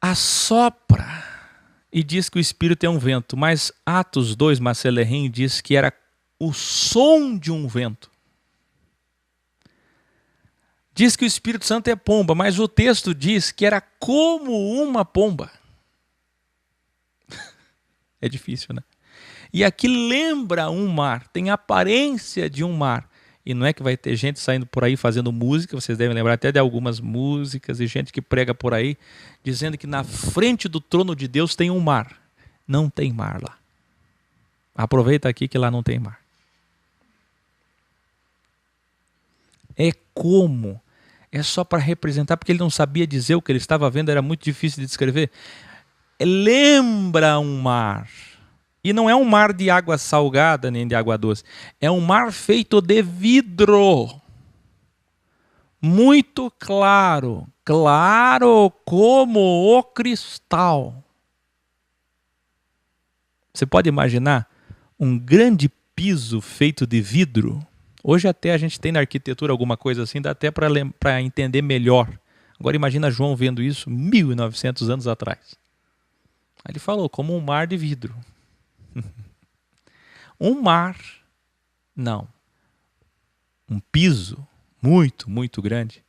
Assopra e diz que o Espírito é um vento, mas Atos 2, Marcelerren diz que era o som de um vento. Diz que o Espírito Santo é pomba, mas o texto diz que era como uma pomba. É difícil, né? E aqui lembra um mar, tem aparência de um mar. E não é que vai ter gente saindo por aí fazendo música, vocês devem lembrar até de algumas músicas e gente que prega por aí, dizendo que na frente do trono de Deus tem um mar. Não tem mar lá. Aproveita aqui que lá não tem mar. É como? É só para representar, porque ele não sabia dizer o que ele estava vendo, era muito difícil de descrever. Lembra um mar. E não é um mar de água salgada nem de água doce. É um mar feito de vidro. Muito claro. Claro como o cristal. Você pode imaginar um grande piso feito de vidro? Hoje até a gente tem na arquitetura alguma coisa assim, dá até para entender melhor. Agora imagina João vendo isso 1900 anos atrás. Aí ele falou, como um mar de vidro. Um mar, não. Um piso muito, muito grande.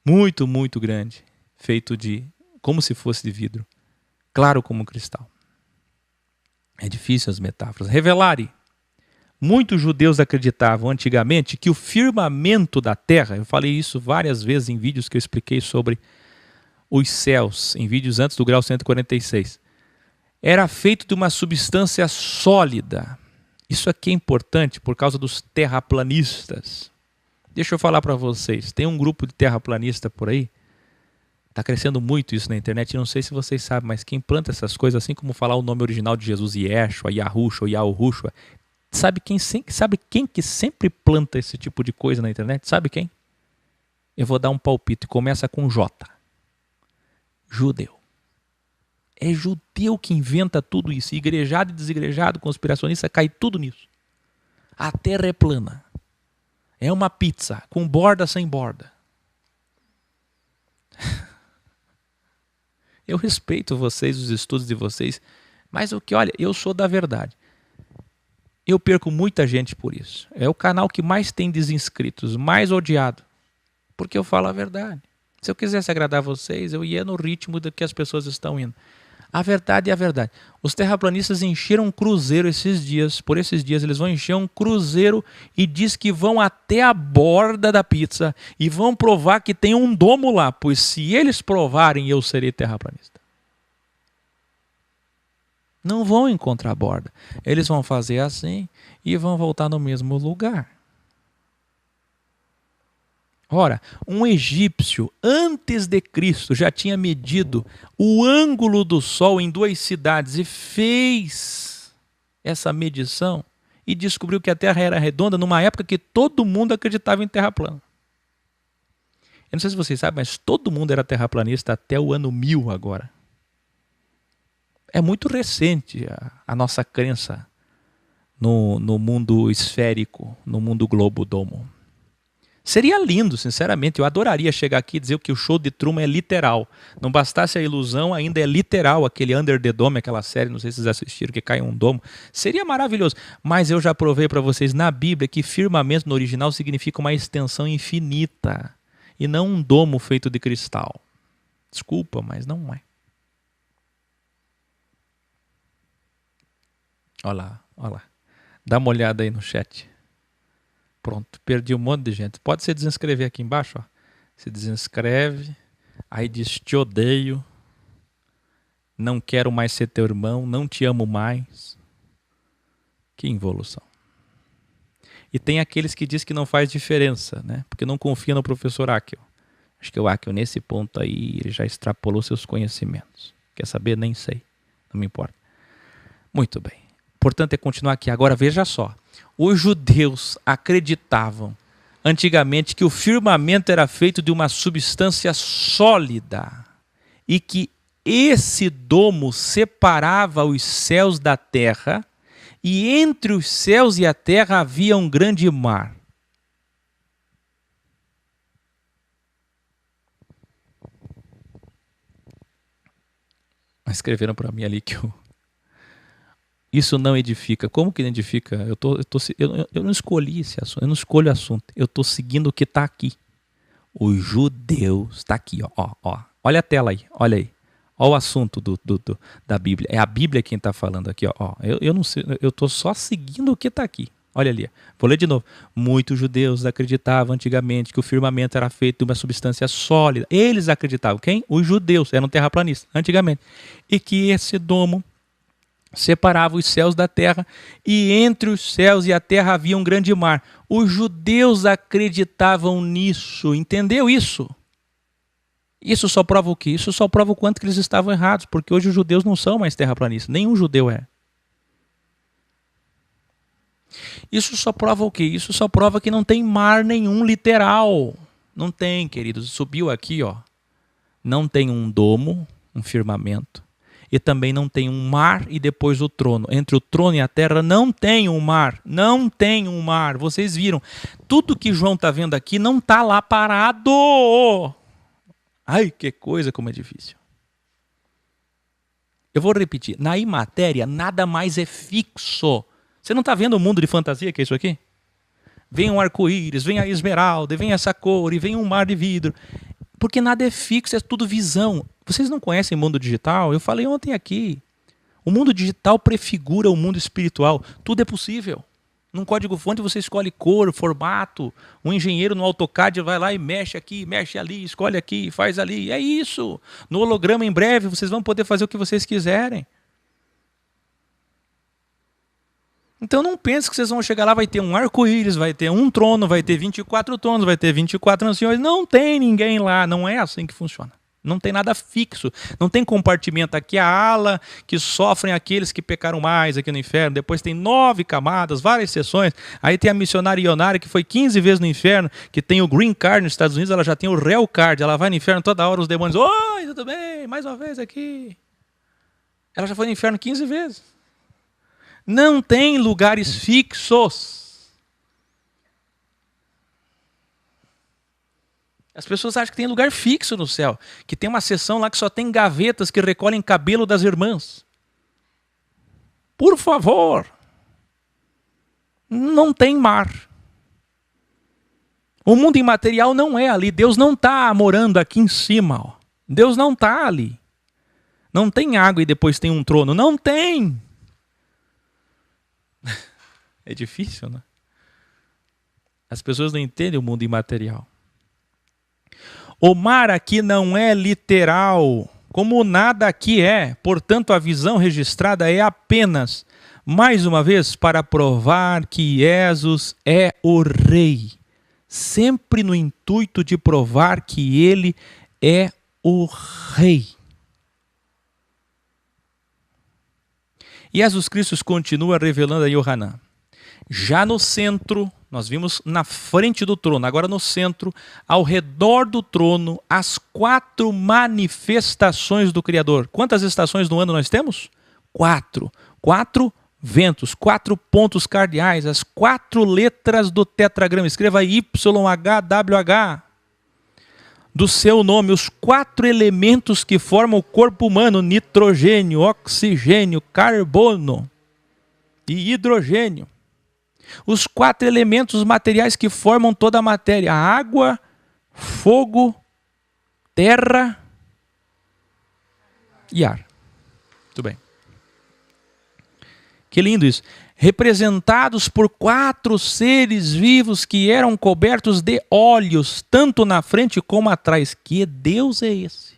Muito, muito grande. Feito de, como se fosse de vidro. Claro como cristal. É difícil as metáforas. Revelare. Muitos judeus acreditavam antigamente que o firmamento da terra, eu falei isso várias vezes em vídeos que eu expliquei sobre os céus, em vídeos antes do grau 146, era feito de uma substância sólida. Isso aqui é importante por causa dos terraplanistas. Deixa eu falar para vocês, tem um grupo de terraplanista por aí, está crescendo muito isso na internet, não sei se vocês sabem, mas quem planta essas coisas, assim como falar o nome original de Jesus, Yeshua, Yahushua, Yahushua, sabe quem que sempre planta esse tipo de coisa na internet? Sabe quem? Eu vou dar um palpite, começa com J. Judeu. É judeu que inventa tudo isso. Igrejado e desigrejado, conspiracionista, cai tudo nisso. A terra é plana. É uma pizza, com borda sem borda. Eu respeito vocês, os estudos de vocês, mas olha, eu sou da verdade. Eu perco muita gente por isso. É o canal que mais tem desinscritos, mais odiado. Porque eu falo a verdade. Se eu quisesse agradar vocês, eu ia no ritmo do que as pessoas estão indo. A verdade é a verdade. Os terraplanistas encheram um cruzeiro esses dias. Por esses dias eles vão encher um cruzeiro e diz que vão até a borda da pizza e vão provar que tem um domo lá. Pois se eles provarem, eu serei terraplanista. Não vão encontrar a borda. Eles vão fazer assim e vão voltar no mesmo lugar. Ora, um egípcio, antes de Cristo, já tinha medido o ângulo do Sol em 2 cidades e fez essa medição e descobriu que a Terra era redonda numa época que todo mundo acreditava em terra plana. Eu não sei se vocês sabem, mas todo mundo era terraplanista até o ano 1000 agora. É muito recente a nossa crença no mundo esférico, no mundo globo-domo. Seria lindo, sinceramente, eu adoraria chegar aqui e dizer que o show de Truman é literal. Não bastasse a ilusão, ainda é literal, aquele Under the Dome, aquela série, não sei se vocês assistiram, que cai um domo. Seria maravilhoso, mas eu já provei para vocês na Bíblia que firmamento no original significa uma extensão infinita e não um domo feito de cristal. Desculpa, mas não é. Olha lá, olha lá. Dá uma olhada aí no chat. Pronto, perdi um monte de gente. Pode se desinscrever aqui embaixo. Ó. Se desinscreve. Aí diz te odeio. Não quero mais ser teu irmão. Não te amo mais. Que involução. E tem aqueles que dizem que não faz diferença, né? Porque não confia no professor Akel. Acho que o Akel, nesse ponto aí, ele já extrapolou seus conhecimentos. Quer saber? Nem sei. Não me importa. Muito bem. Portanto, é continuar aqui. Agora, veja só. Os judeus acreditavam antigamente que o firmamento era feito de uma substância sólida e que esse domo separava os céus da terra, e entre os céus e a terra havia um grande mar. Escreveram para mim ali que isso não edifica. Como que não edifica? Eu não escolhi esse assunto, eu não escolho o assunto. Eu estou seguindo o que está aqui. Os judeus, está aqui, ó. Olha a tela aí, olha aí. Olha o assunto da Bíblia. É a Bíblia quem está falando aqui, ó. Eu não sei, eu estou só seguindo o que está aqui. Olha ali. Vou ler de novo. Muitos judeus acreditavam antigamente que o firmamento era feito de uma substância sólida. Eles acreditavam. Quem? Os judeus. Eram terraplanistas, antigamente. E que esse domo separava os céus da terra, e entre os céus e a terra havia um grande mar. Os judeus acreditavam nisso. Entendeu isso? Isso só prova o quê? Isso só prova o quanto que eles estavam errados, porque hoje os judeus não são mais terraplanistas. Nenhum judeu é. Isso só prova o quê? Isso só prova que não tem mar nenhum literal. Não tem, queridos. Subiu aqui, ó. Não tem um domo, um firmamento. E também não tem um mar e depois o trono. Entre o trono e a terra não tem um mar. Não tem um mar. Vocês viram. Tudo que João está vendo aqui não está lá parado. Ai, que coisa como é difícil. Eu vou repetir. Na imatéria, nada mais é fixo. Você não está vendo o mundo de fantasia que é isso aqui? Vem um arco-íris, vem a esmeralda, vem essa cor, e vem um mar de vidro. Porque nada é fixo, é tudo visão. Vocês não conhecem o mundo digital? Eu falei ontem aqui. O mundo digital prefigura o mundo espiritual. Tudo é possível. Num código-fonte você escolhe cor, formato. Um engenheiro no AutoCAD vai lá e mexe aqui, mexe ali, escolhe aqui, faz ali. É isso. No holograma, em breve, vocês vão poder fazer o que vocês quiserem. Então não pense que vocês vão chegar lá, vai ter um arco-íris, vai ter um trono, vai ter 24 tronos, vai ter 24 anciões. Não tem ninguém lá, não é assim que funciona. Não tem nada fixo, não tem compartimento. Aqui a ala que sofrem aqueles que pecaram mais aqui no inferno. Depois tem 9 camadas, várias seções. Aí tem a missionária Ionara que foi 15 vezes no inferno, que tem o Green Card nos Estados Unidos, ela já tem o Real Card. Ela vai no inferno toda hora, os demônios, oi, tudo bem, mais uma vez aqui. Ela já foi no inferno 15 vezes. Não tem lugares fixos. As pessoas acham que tem lugar fixo no céu, que tem uma seção lá que só tem gavetas que recolhem cabelo das irmãs. Por favor. Não tem mar. O mundo imaterial não é ali. Deus não está morando aqui em cima. Ó. Deus não está ali. Não tem água e depois tem um trono. Não tem. É difícil, né? As pessoas não entendem o mundo imaterial. O mar aqui não é literal, como nada aqui é. Portanto, a visão registrada é apenas, mais uma vez, para provar que Jesus é o Rei. Sempre no intuito de provar que ele é o Rei. E Jesus Cristo continua revelando a Yohanan. Já no centro, nós vimos na frente do trono, agora no centro, ao redor do trono, as 4 manifestações do Criador. Quantas estações no ano nós temos? 4. 4 ventos, 4 pontos cardeais, as 4 letras do tetragrama. Escreva aí YHWH. Do seu nome, os 4 elementos que formam o corpo humano: nitrogênio, oxigênio, carbono e hidrogênio. Os 4 elementos materiais que formam toda a matéria: água, fogo, terra e ar. Muito bem. Que lindo isso. Representados por 4 seres vivos que eram cobertos de olhos, tanto na frente como atrás. Que Deus é esse?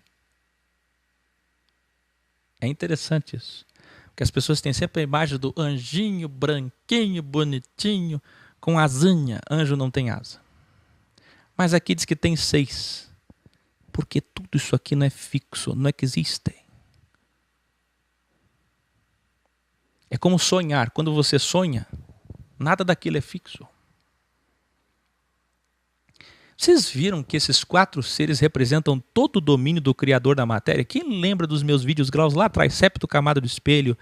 É interessante isso. Porque as pessoas têm sempre a imagem do anjinho branquinho, bonitinho, com asinha. Anjo não tem asa. Mas aqui diz que tem 6. Porque tudo isso aqui não é fixo, não existe. É como sonhar. Quando você sonha, nada daquilo é fixo. Vocês viram que esses 4 seres representam todo o domínio do Criador da matéria? Quem lembra dos meus vídeos graus lá atrás? Septo, camada do espelho,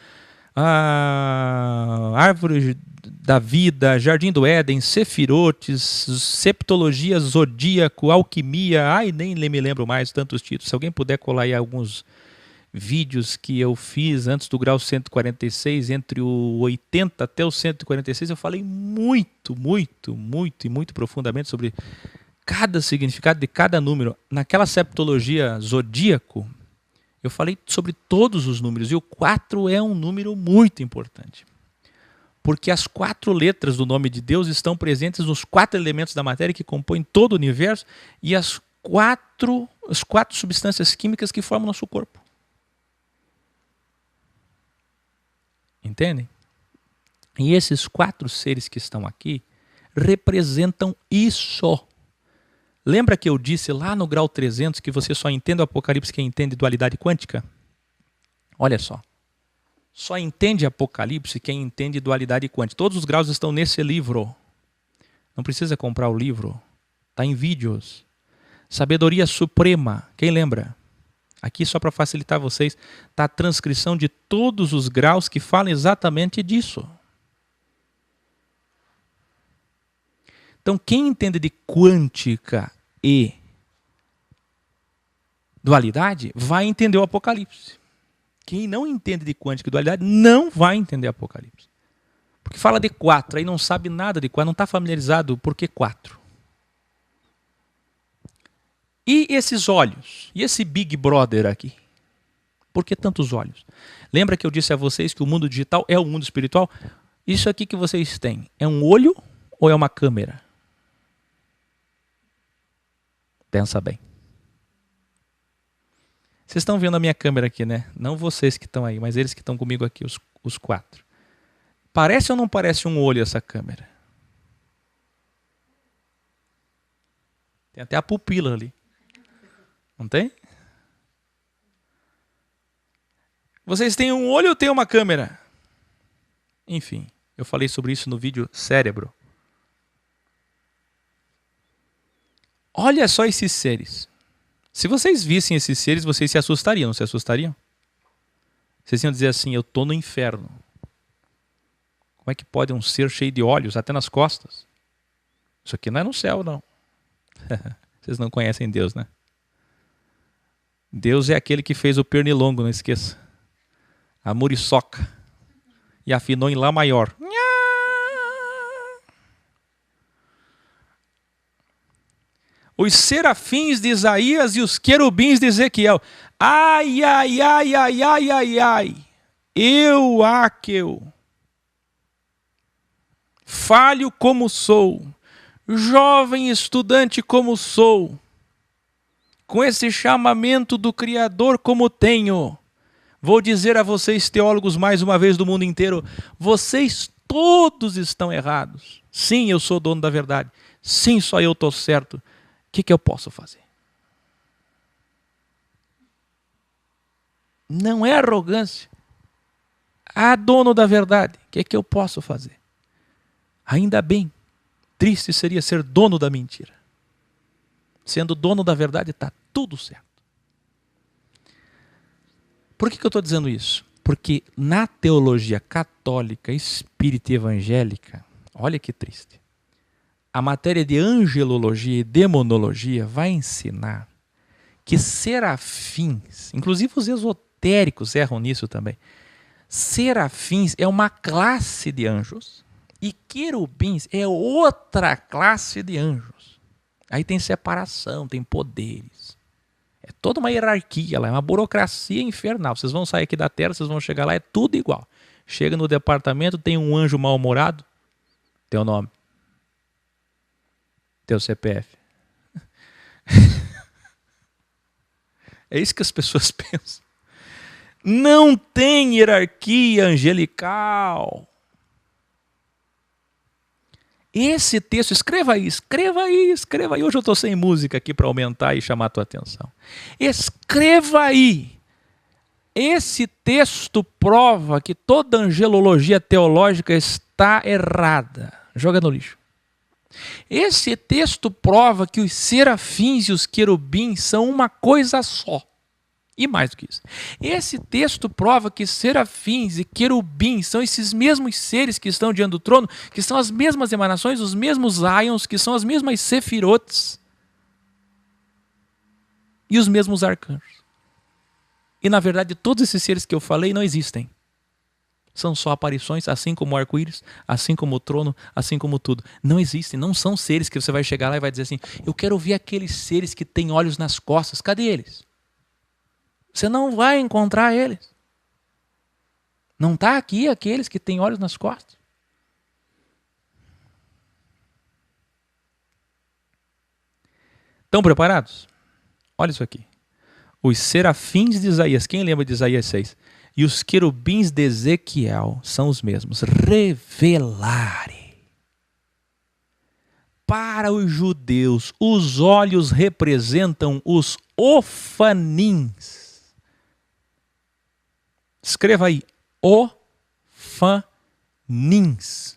a árvore da vida, jardim do Éden, sefirotes, septologia, zodíaco, alquimia, nem me lembro mais tantos títulos. Se alguém puder colar aí alguns vídeos que eu fiz antes do grau 146, entre o 80 até o 146, eu falei muito profundamente sobre cada significado de cada número. Naquela septologia zodíaco, eu falei sobre todos os números, e o 4 é um número muito importante. Porque as 4 letras do nome de Deus estão presentes nos 4 elementos da matéria que compõem todo o universo e as 4 substâncias químicas que formam nosso corpo. Entendem? E esses 4 seres que estão aqui representam isso. Lembra que eu disse lá no grau 300 que você só entende o Apocalipse quem entende dualidade quântica? Olha só. Só entende Apocalipse quem entende dualidade quântica. Todos os graus estão nesse livro. Não precisa comprar o livro. Está em vídeos. Sabedoria Suprema. Quem lembra? Aqui, só para facilitar vocês, está a transcrição de todos os graus que falam exatamente disso. Então, quem entende de quântica e dualidade, vai entender o Apocalipse. Quem não entende de quântica e dualidade, não vai entender o Apocalipse. Porque fala de 4, aí não sabe nada de 4, não está familiarizado, por que 4? E esses olhos? E esse Big Brother aqui? Por que tantos olhos? Lembra que eu disse a vocês que o mundo digital é o mundo espiritual? Isso aqui que vocês têm, é um olho ou é uma câmera? Pensa bem. Vocês estão vendo a minha câmera aqui, né? Não vocês que estão aí, mas eles que estão comigo aqui, os 4. Parece ou não parece um olho essa câmera? Tem até a pupila ali. Não tem? Vocês têm um olho ou têm uma câmera? Enfim, eu falei sobre isso no vídeo Cérebro. Olha só esses seres. Se vocês vissem esses seres, vocês se assustariam, não se assustariam? Vocês iam dizer assim, eu estou no inferno. Como é que pode um ser cheio de olhos, até nas costas? Isso aqui não é no céu, não. Vocês não conhecem Deus, né? Deus é aquele que fez o pernilongo, não esqueça. A muriçoca. E afinou em Lá maior. Os serafins de Isaías e os querubins de Ezequiel. Ai, ai, ai, ai, ai, ai, ai. Eu, Aqueu. Falho como sou. Jovem estudante como sou. Com esse chamamento do Criador como tenho. Vou dizer a vocês, teólogos, mais uma vez do mundo inteiro, vocês todos estão errados. Sim, eu sou dono da verdade. Sim, só eu estou certo. O que eu posso fazer? Não é arrogância. Ah, dono da verdade, o que eu posso fazer? Ainda bem, triste seria ser dono da mentira. Sendo dono da verdade, está tudo certo. Por que eu estou dizendo isso? Porque na teologia católica, espírita e evangélica, olha que triste, a matéria de angelologia e demonologia vai ensinar que serafins, inclusive os esotéricos erram nisso também, serafins é uma classe de anjos e querubins é outra classe de anjos. Aí tem separação, tem poderes. É toda uma hierarquia lá, é uma burocracia infernal. Vocês vão sair aqui da Terra, vocês vão chegar lá, é tudo igual. Chega no departamento, tem um anjo mal-humorado, teu nome. Teu CPF. É isso que as pessoas pensam. Não tem hierarquia angelical. Esse texto, escreva aí. Hoje eu estou sem música aqui para aumentar e chamar a tua atenção. Escreva aí. Esse texto prova que toda angelologia teológica está errada. Joga no lixo. Esse texto prova que os serafins e os querubins são uma coisa só. E mais do que isso. Esse texto prova que serafins e querubins são esses mesmos seres que estão diante do trono, que são as mesmas emanações, os mesmos íons, que são as mesmas sefirotes e os mesmos arcanjos. E na verdade todos esses seres que eu falei não existem. São só aparições, assim como o arco-íris, assim como o trono, assim como tudo. Não existem, não são seres que você vai chegar lá e vai dizer assim, eu quero ver aqueles seres que têm olhos nas costas, cadê eles? Você não vai encontrar eles. Não está aqui aqueles que têm olhos nas costas. Estão preparados? Olha isso aqui. Os serafins de Isaías, quem lembra de Isaías 6? E os querubins de Ezequiel são os mesmos. Revelare. Para os judeus, os olhos representam os ofanins. Escreva aí, ofanins.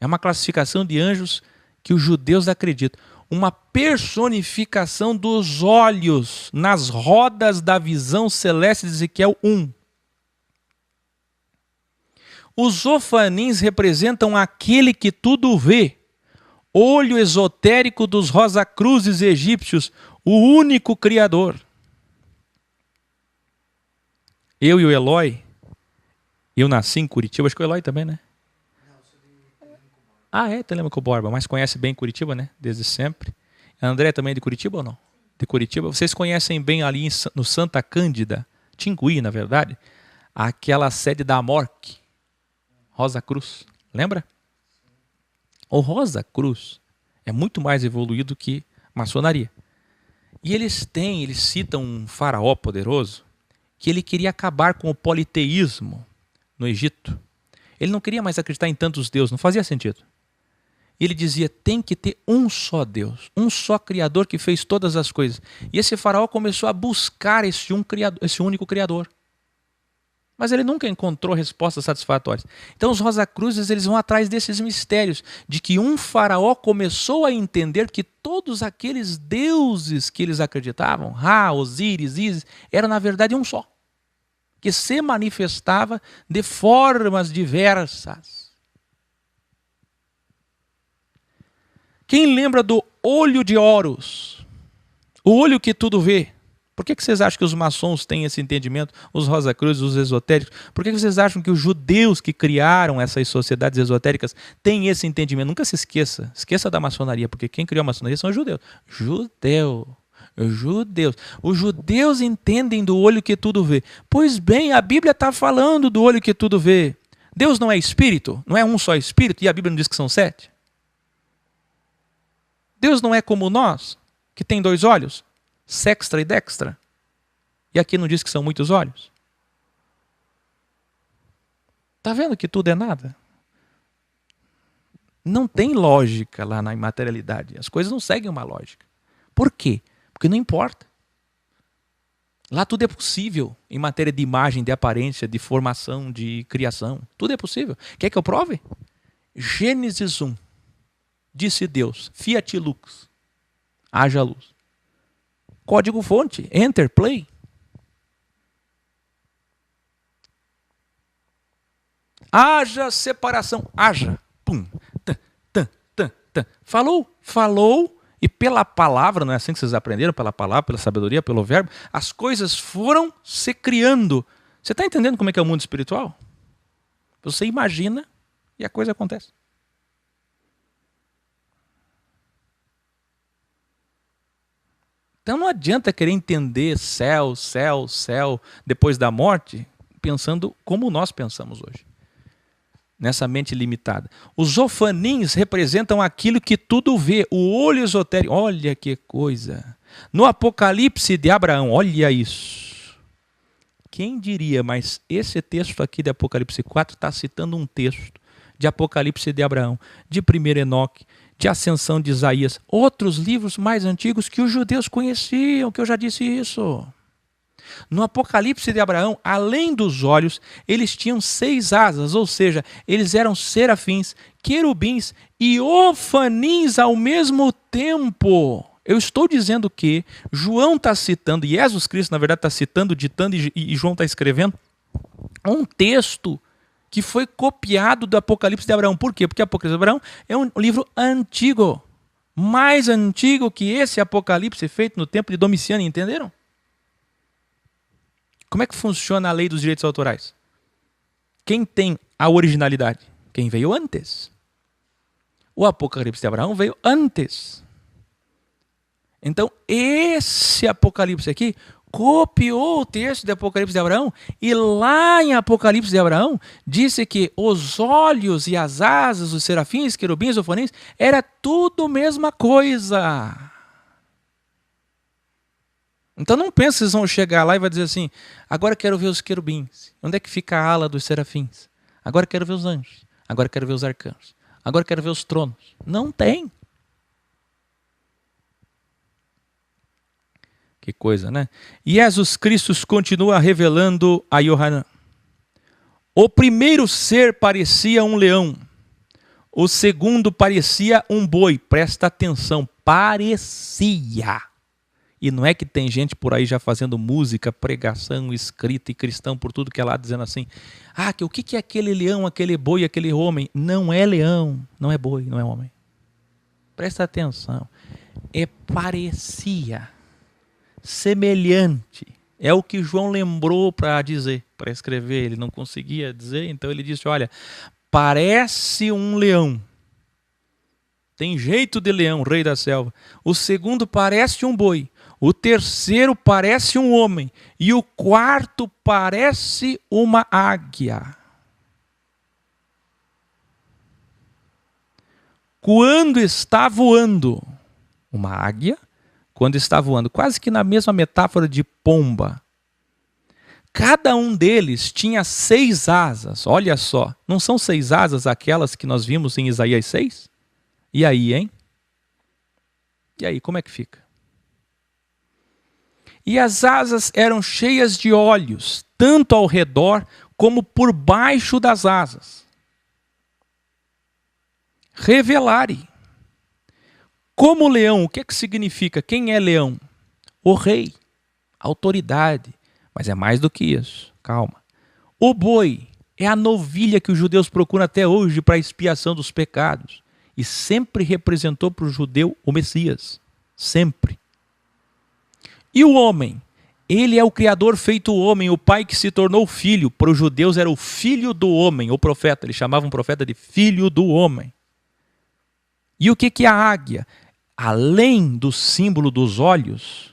É uma classificação de anjos que os judeus acreditam. Uma personificação dos olhos nas rodas da visão celeste de Ezequiel 1. Os ofanins representam aquele que tudo vê. Olho esotérico dos Rosacruzes egípcios, o único Criador. Eu e o Eloy, eu nasci em Curitiba, acho que o Eloy também, né? Ah, é, Telêmaco Borba, mas conhece bem Curitiba, né? Desde sempre. A André também é de Curitiba ou não? De Curitiba. Vocês conhecem bem ali no Santa Cândida, Tingui, na verdade, aquela sede da Amorc, Rosa Cruz. Lembra? O Rosa Cruz é muito mais evoluído que maçonaria. E eles citam um faraó poderoso que ele queria acabar com o politeísmo no Egito. Ele não queria mais acreditar em tantos deuses, não fazia sentido. Ele dizia, tem que ter um só Deus, um só Criador que fez todas as coisas. E esse faraó começou a buscar esse único Criador. Mas ele nunca encontrou respostas satisfatórias. Então os Rosacruzes, eles vão atrás desses mistérios, de que um faraó começou a entender que todos aqueles deuses que eles acreditavam, Ra, Osíris, Ísis, eram na verdade um só, que se manifestava de formas diversas. Quem lembra do olho de Horus? O olho que tudo vê. Por que vocês acham que os maçons têm esse entendimento? Os Rosacruzes, os esotéricos? Por que vocês acham que os judeus que criaram essas sociedades esotéricas têm esse entendimento? Nunca se esqueça. Esqueça da maçonaria, porque quem criou a maçonaria são os judeus. Judeus. Os judeus entendem do olho que tudo vê. Pois bem, a Bíblia está falando do olho que tudo vê. Deus não é espírito? Não é um só espírito? E a Bíblia não diz que são 7? Deus não é como nós, que tem 2 olhos, sextra e dextra. E aqui não diz que são muitos olhos? Está vendo que tudo é nada? Não tem lógica lá na imaterialidade. As coisas não seguem uma lógica. Por quê? Porque não importa. Lá tudo é possível em matéria de imagem, de aparência, de formação, de criação. Tudo é possível. Quer que eu prove? Gênesis 1. Disse Deus, Fiat Lux, haja luz. Código fonte, enter, play. Haja separação, haja, pum, falou, e pela palavra, não é assim que vocês aprenderam? Pela palavra, pela sabedoria, pelo verbo, as coisas foram se criando. Você está entendendo como é que é o mundo espiritual? Você imagina e a coisa acontece. Então não adianta querer entender céu, depois da morte, pensando como nós pensamos hoje. Nessa mente limitada. Os ofanins representam aquilo que tudo vê, o olho esotérico. Olha que coisa. No Apocalipse de Abraão, olha isso. Quem diria, mas esse texto aqui de Apocalipse 4 está citando um texto de Apocalipse de Abraão, de 1 Enoque, de Ascensão de Isaías, outros livros mais antigos que os judeus conheciam, que eu já disse isso. No Apocalipse de Abraão, além dos olhos, eles tinham 6 asas, ou seja, eles eram serafins, querubins e ofanins ao mesmo tempo. Eu estou dizendo que João está citando, e Jesus Cristo, na verdade, está citando, ditando, e João está escrevendo um texto que foi copiado do Apocalipse de Abraão. Por quê? Porque o Apocalipse de Abraão é um livro antigo, mais antigo que esse Apocalipse feito no tempo de Domiciano, entenderam? Como é que funciona a lei dos direitos autorais? Quem tem a originalidade? Quem veio antes. O Apocalipse de Abraão veio antes. Então, esse Apocalipse aqui copiou o texto de Apocalipse de Abraão, e lá em Apocalipse de Abraão disse que os olhos e as asas, os serafins, querubins, ofanins, era tudo a mesma coisa. Então não pense que vocês vão chegar lá e vai dizer assim, agora quero ver os querubins. Onde é que fica a ala dos serafins? Agora quero ver os anjos. Agora quero ver os arcanjos. Agora quero ver os tronos. Não tem. Que coisa, né? E Jesus Cristo continua revelando a Yohanan. O primeiro ser parecia um leão. O segundo parecia um boi. Presta atenção. Parecia. E não é que tem gente por aí já fazendo música, pregação, escrita e cristão por tudo que é lá, dizendo assim, o que é aquele leão, aquele boi, aquele homem? Não é leão, não é boi, não é homem. Presta atenção. É parecia. Semelhante. É o que João lembrou para dizer, para escrever. Ele não conseguia dizer, então ele disse, olha, parece um leão. Tem jeito de leão, rei da selva. O segundo parece um boi. O terceiro parece um homem. E o quarto parece uma águia. Quando está voando, uma águia, quando está voando, quase que na mesma metáfora de pomba. Cada um deles tinha 6 asas, olha só. Não são 6 asas aquelas que nós vimos em Isaías 6? E aí, hein? E aí, como é que fica? E as asas eram cheias de olhos, tanto ao redor como por baixo das asas. Revelare. Como leão, o que significa? Quem é leão? O rei, autoridade. Mas é mais do que isso, calma. O boi é a novilha que os judeus procuram até hoje para a expiação dos pecados. E sempre representou para o judeu o Messias. Sempre. E o homem? Ele é o Criador feito homem, o Pai que se tornou filho. Para os judeus era o filho do homem, o profeta. Eles chamavam o profeta de filho do homem. E o que é a águia? Além do símbolo dos olhos,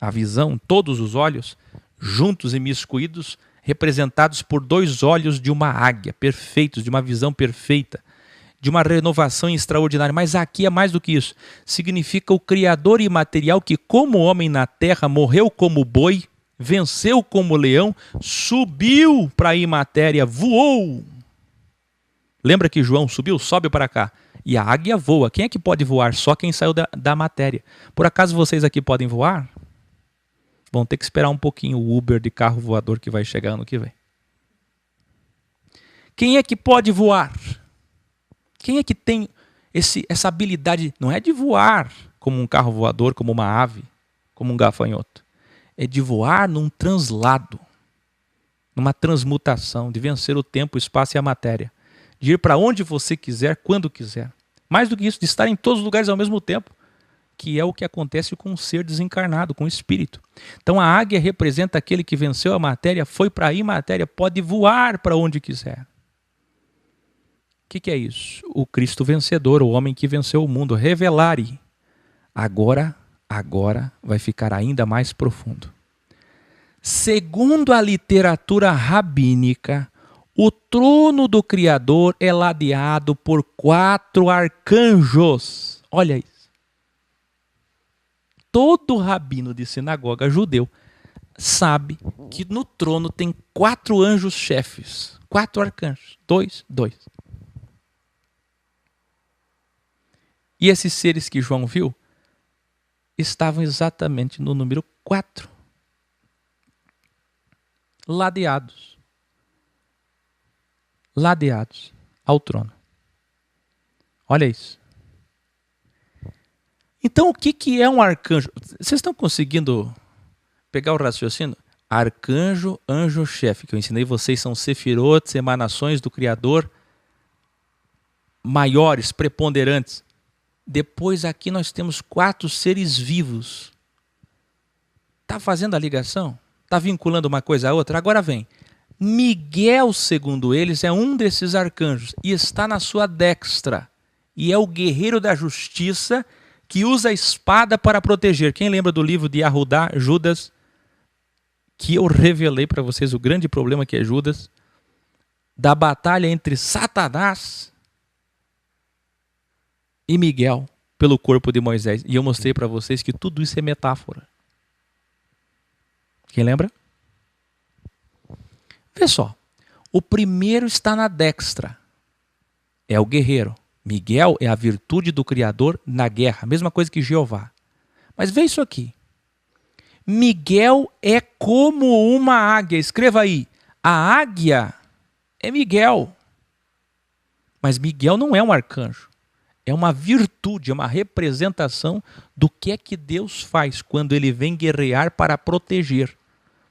a visão, todos os olhos, juntos e miscuídos, representados por 2 olhos de uma águia, perfeitos, de uma visão perfeita, de uma renovação extraordinária. Mas aqui é mais do que isso. Significa o Criador imaterial que, como homem na terra, morreu como boi, venceu como leão, subiu para a imatéria, voou. Lembra que João subiu? Sobe para cá. E a águia voa. Quem é que pode voar? Só quem saiu da matéria. Por acaso vocês aqui podem voar? Vão ter que esperar um pouquinho o Uber de carro voador que vai chegar ano que vem. Quem é que pode voar? Quem é que tem essa habilidade? Não é de voar como um carro voador, como uma ave, como um gafanhoto. É de voar num translado, numa transmutação, de vencer o tempo, o espaço e a matéria. De ir para onde você quiser, quando quiser. Mais do que isso, de estar em todos os lugares ao mesmo tempo, que é o que acontece com um ser desencarnado, com o espírito. Então a águia representa aquele que venceu a matéria, foi para a imatéria, pode voar para onde quiser. O que é isso? O Cristo vencedor, o homem que venceu o mundo. Revelare. Agora vai ficar ainda mais profundo. Segundo a literatura rabínica, o trono do Criador é ladeado por 4 arcanjos. Olha isso. Todo rabino de sinagoga judeu sabe que no trono tem 4 anjos chefes. 4 arcanjos. 2. E esses seres que João viu estavam exatamente no número 4. ladeados. Ladeados ao trono. Olha isso. Então, o que é um arcanjo? Vocês estão conseguindo pegar o raciocínio? Arcanjo, anjo-chefe, que eu ensinei vocês, são sefirotes, emanações do Criador, maiores, preponderantes. Depois aqui nós temos 4 seres vivos. Está fazendo a ligação? Está vinculando uma coisa a outra? Agora vem. Miguel, segundo eles, é um desses arcanjos e está na sua destra. E é o guerreiro da justiça que usa a espada para proteger. Quem lembra do livro de Yahudá, Judas, que eu revelei para vocês o grande problema que é Judas, da batalha entre Satanás e Miguel pelo corpo de Moisés. E eu mostrei para vocês que tudo isso é metáfora. Quem lembra? Vê só, o primeiro está na destra, é o guerreiro. Miguel é a virtude do Criador na guerra, mesma coisa que Jeová. Mas vê isso aqui. Miguel é como uma águia, escreva aí, a águia é Miguel. Mas Miguel não é um arcanjo, é uma virtude, é uma representação do que é que Deus faz quando ele vem guerrear para proteger.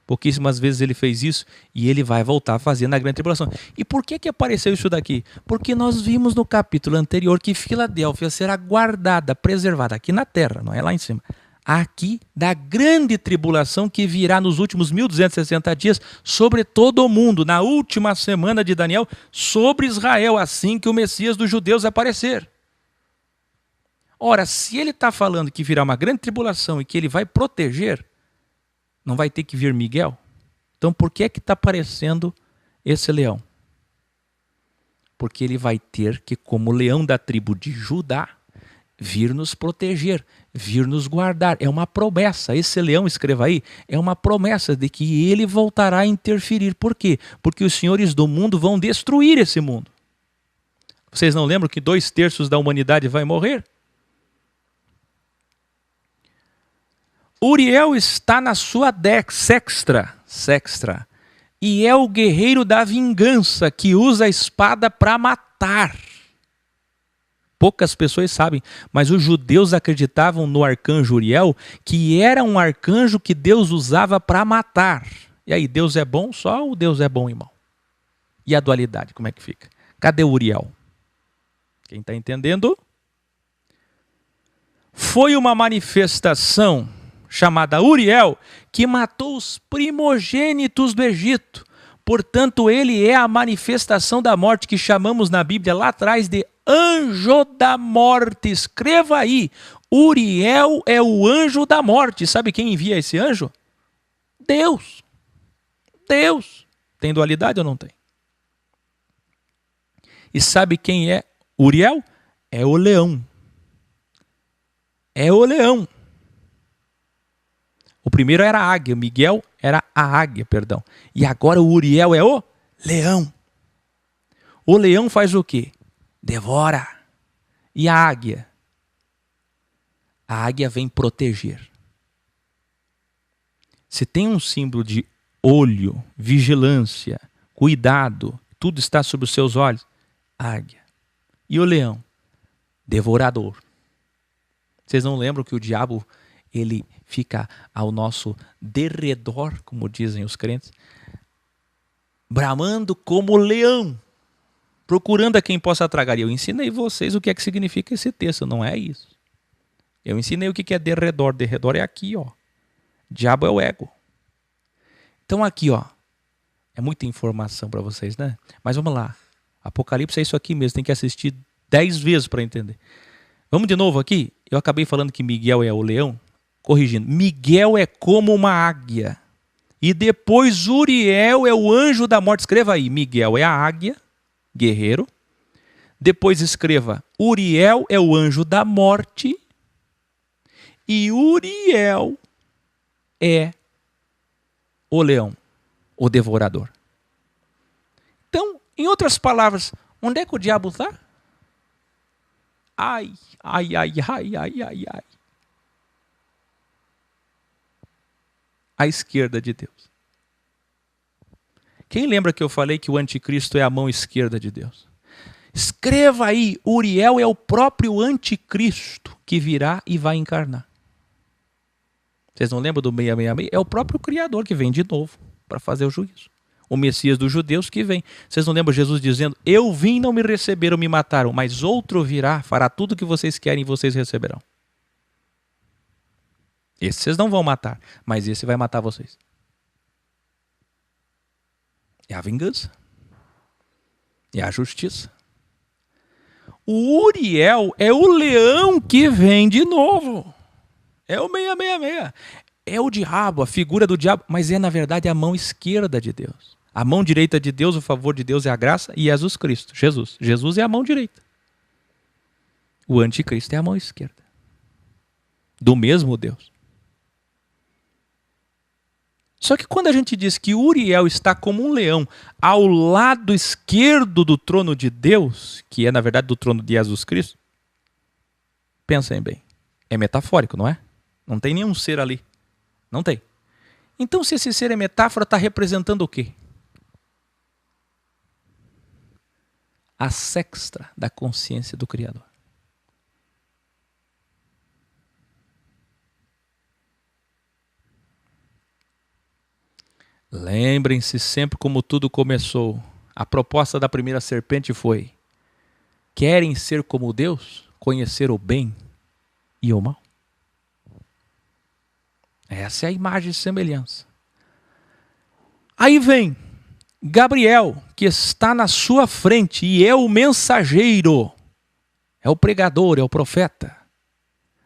Pouquíssimas vezes ele fez isso e ele vai voltar a fazer na grande tribulação. E por que apareceu isso daqui? Porque nós vimos no capítulo anterior que Filadélfia será guardada, preservada aqui na terra, não é lá em cima. Aqui da grande tribulação que virá nos últimos 1260 dias sobre todo o mundo, na última semana de Daniel, sobre Israel, assim que o Messias dos judeus aparecer. Ora, se ele está falando que virá uma grande tribulação e que ele vai proteger, não vai ter que vir Miguel? Então por que está aparecendo esse leão? Porque ele vai ter que, como leão da tribo de Judá, vir nos proteger, vir nos guardar. É uma promessa. Esse leão, escreva aí, é uma promessa de que ele voltará a interferir. Por quê? Porque os senhores do mundo vão destruir esse mundo. Vocês não lembram que 2/3 da humanidade vai morrer? Uriel está na sua sextra, e é o guerreiro da vingança que usa a espada para matar. Poucas pessoas sabem, mas os judeus acreditavam no arcanjo Uriel, que era um arcanjo que Deus usava para matar. E aí, Deus é bom só ou Deus é bom e mau? E a dualidade, como é que fica? Cadê Uriel? Quem está entendendo? Foi uma manifestação chamada Uriel, que matou os primogênitos do Egito. Portanto, ele é a manifestação da morte que chamamos na Bíblia lá atrás de anjo da morte. Escreva aí, Uriel é o anjo da morte. Sabe quem envia esse anjo? Deus. Deus. Tem dualidade ou não tem? E sabe quem é Uriel? É o leão. É o leão. O primeiro era a águia, Miguel era a águia, perdão. E agora o Uriel é o leão. O leão faz o quê? Devora. E a águia? A águia vem proteger. Se tem um símbolo de olho, vigilância, cuidado, tudo está sob os seus olhos, águia. E o leão? Devorador. Vocês não lembram que o diabo, ele fica ao nosso derredor, como dizem os crentes, bramando como leão, procurando a quem possa tragar. E eu ensinei vocês o que é que significa esse texto, não é isso. Eu ensinei o que é derredor. Derredor é aqui, ó. Diabo é o ego. Então aqui, ó, é muita informação para vocês, né? Mas vamos lá. Apocalipse é isso aqui mesmo, tem que assistir 10 vezes para entender. Vamos de novo aqui? Eu acabei falando que Miguel é o leão. Corrigindo, Miguel é como uma águia. E depois Uriel é o anjo da morte. Escreva aí, Miguel é a águia, guerreiro. Depois escreva, Uriel é o anjo da morte. E Uriel é o leão, o devorador. Então, em outras palavras, onde é que o diabo está? Ai, ai, ai, ai, ai, ai, ai. À esquerda de Deus. Quem lembra que eu falei que o anticristo é a mão esquerda de Deus? Escreva aí, Uriel é o próprio anticristo que virá e vai encarnar. Vocês não lembram do 666? É o próprio Criador que vem de novo para fazer o juízo. O Messias dos judeus que vem. Vocês não lembram Jesus dizendo, eu vim, não me receberam, me mataram, mas outro virá, fará tudo o que vocês querem e vocês receberão. Esse vocês não vão matar, mas esse vai matar vocês. É a vingança. É a justiça. O Uriel é o leão que vem de novo. É o 666. É o diabo, a figura do diabo, mas é na verdade a mão esquerda de Deus. A mão direita de Deus, o favor de Deus é a graça e Jesus Cristo, Jesus. Jesus é a mão direita. O anticristo é a mão esquerda. Do mesmo Deus. Só que quando a gente diz que Uriel está como um leão ao lado esquerdo do trono de Deus, que é na verdade do trono de Jesus Cristo, pensem bem, é metafórico, não é? Não tem nenhum ser ali. Não tem. Então se esse ser é metáfora, está representando o quê? A sexta da consciência do Criador. Lembrem-se sempre como tudo começou. A proposta da primeira serpente foi: querem ser como Deus? Conhecer o bem e o mal? Essa é a imagem e semelhança. Aí vem Gabriel, que está na sua frente e é o mensageiro. É o pregador, é o profeta.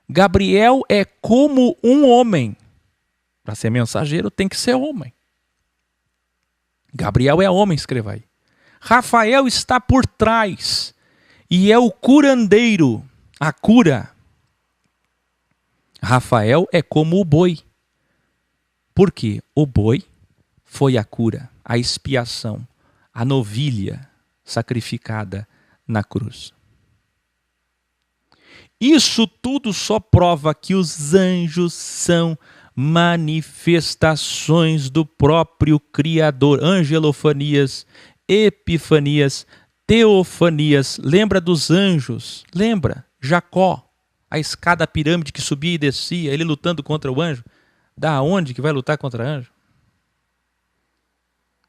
Gabriel é como um homem. Para ser mensageiro tem que ser homem. Gabriel é homem, escreva aí. Rafael está por trás e é o curandeiro, a cura. Rafael é como o boi. Por quê? O boi foi a cura, a expiação, a novilha sacrificada na cruz. Isso tudo só prova que os anjos são manifestações do próprio Criador. Angelofanias, epifanias, teofanias. Lembra dos anjos? Lembra? Jacó, a escada pirâmide que subia e descia, ele lutando contra o anjo. Da onde que vai lutar contra anjo?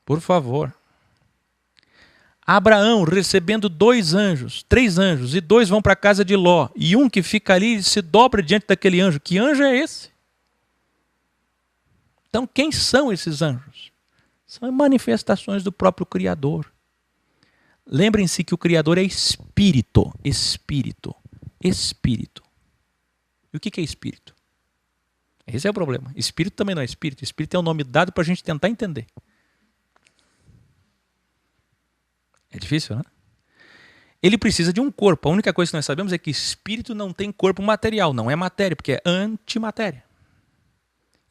Por favor. Abraão recebendo 2 anjos, 3 anjos, e 2 vão para a casa de Ló, e um que fica ali se dobra diante daquele anjo. Que anjo é esse? Então, quem são esses anjos? São manifestações do próprio Criador. Lembrem-se que o Criador é espírito. Espírito. Espírito. E o que é espírito? Esse é o problema. Espírito também não é espírito. Espírito é um nome dado para a gente tentar entender. É difícil, né? Ele precisa de um corpo. A única coisa que nós sabemos é que espírito não tem corpo material. Não é matéria, porque é antimatéria.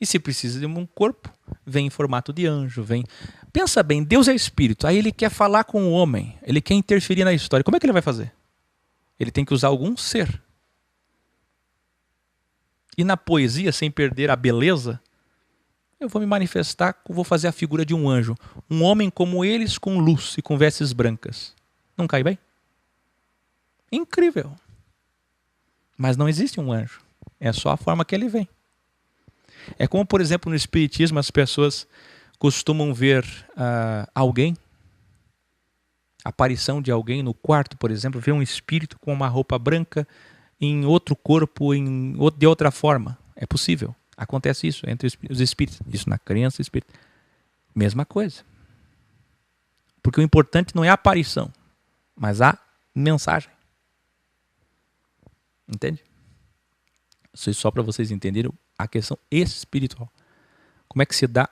E se precisa de um corpo, vem em formato de anjo, vem. Pensa bem, Deus é espírito, aí ele quer falar com o homem, ele quer interferir na história. Como é que ele vai fazer? Ele tem que usar algum ser. E na poesia, sem perder a beleza, eu vou me manifestar, vou fazer a figura de um anjo. Um homem como eles, com luz e com vestes brancas. Não cai bem? Incrível. Mas não existe um anjo. É só a forma que ele vem. É como, por exemplo, no espiritismo as pessoas costumam ver alguém, a aparição de alguém no quarto, por exemplo, ver um espírito com uma roupa branca em outro corpo, de outra forma. É possível. Acontece isso entre os espíritos. Isso na crença espírita. Mesma coisa. Porque o importante não é a aparição, mas a mensagem. Entende? Isso é só para vocês entenderem a questão espiritual. Como é que se dá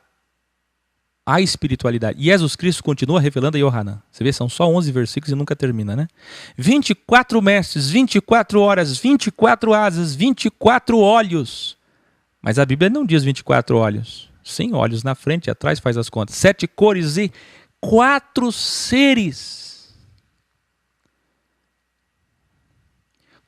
a espiritualidade? E Jesus Cristo continua revelando a Yohanan. Você vê, são só 11 versículos e nunca termina, né? 24 mestres, 24 horas, 24 asas, 24 olhos. Mas a Bíblia não diz 24 olhos. Sim, olhos na frente e atrás, faz as contas. 7 cores e 4 seres.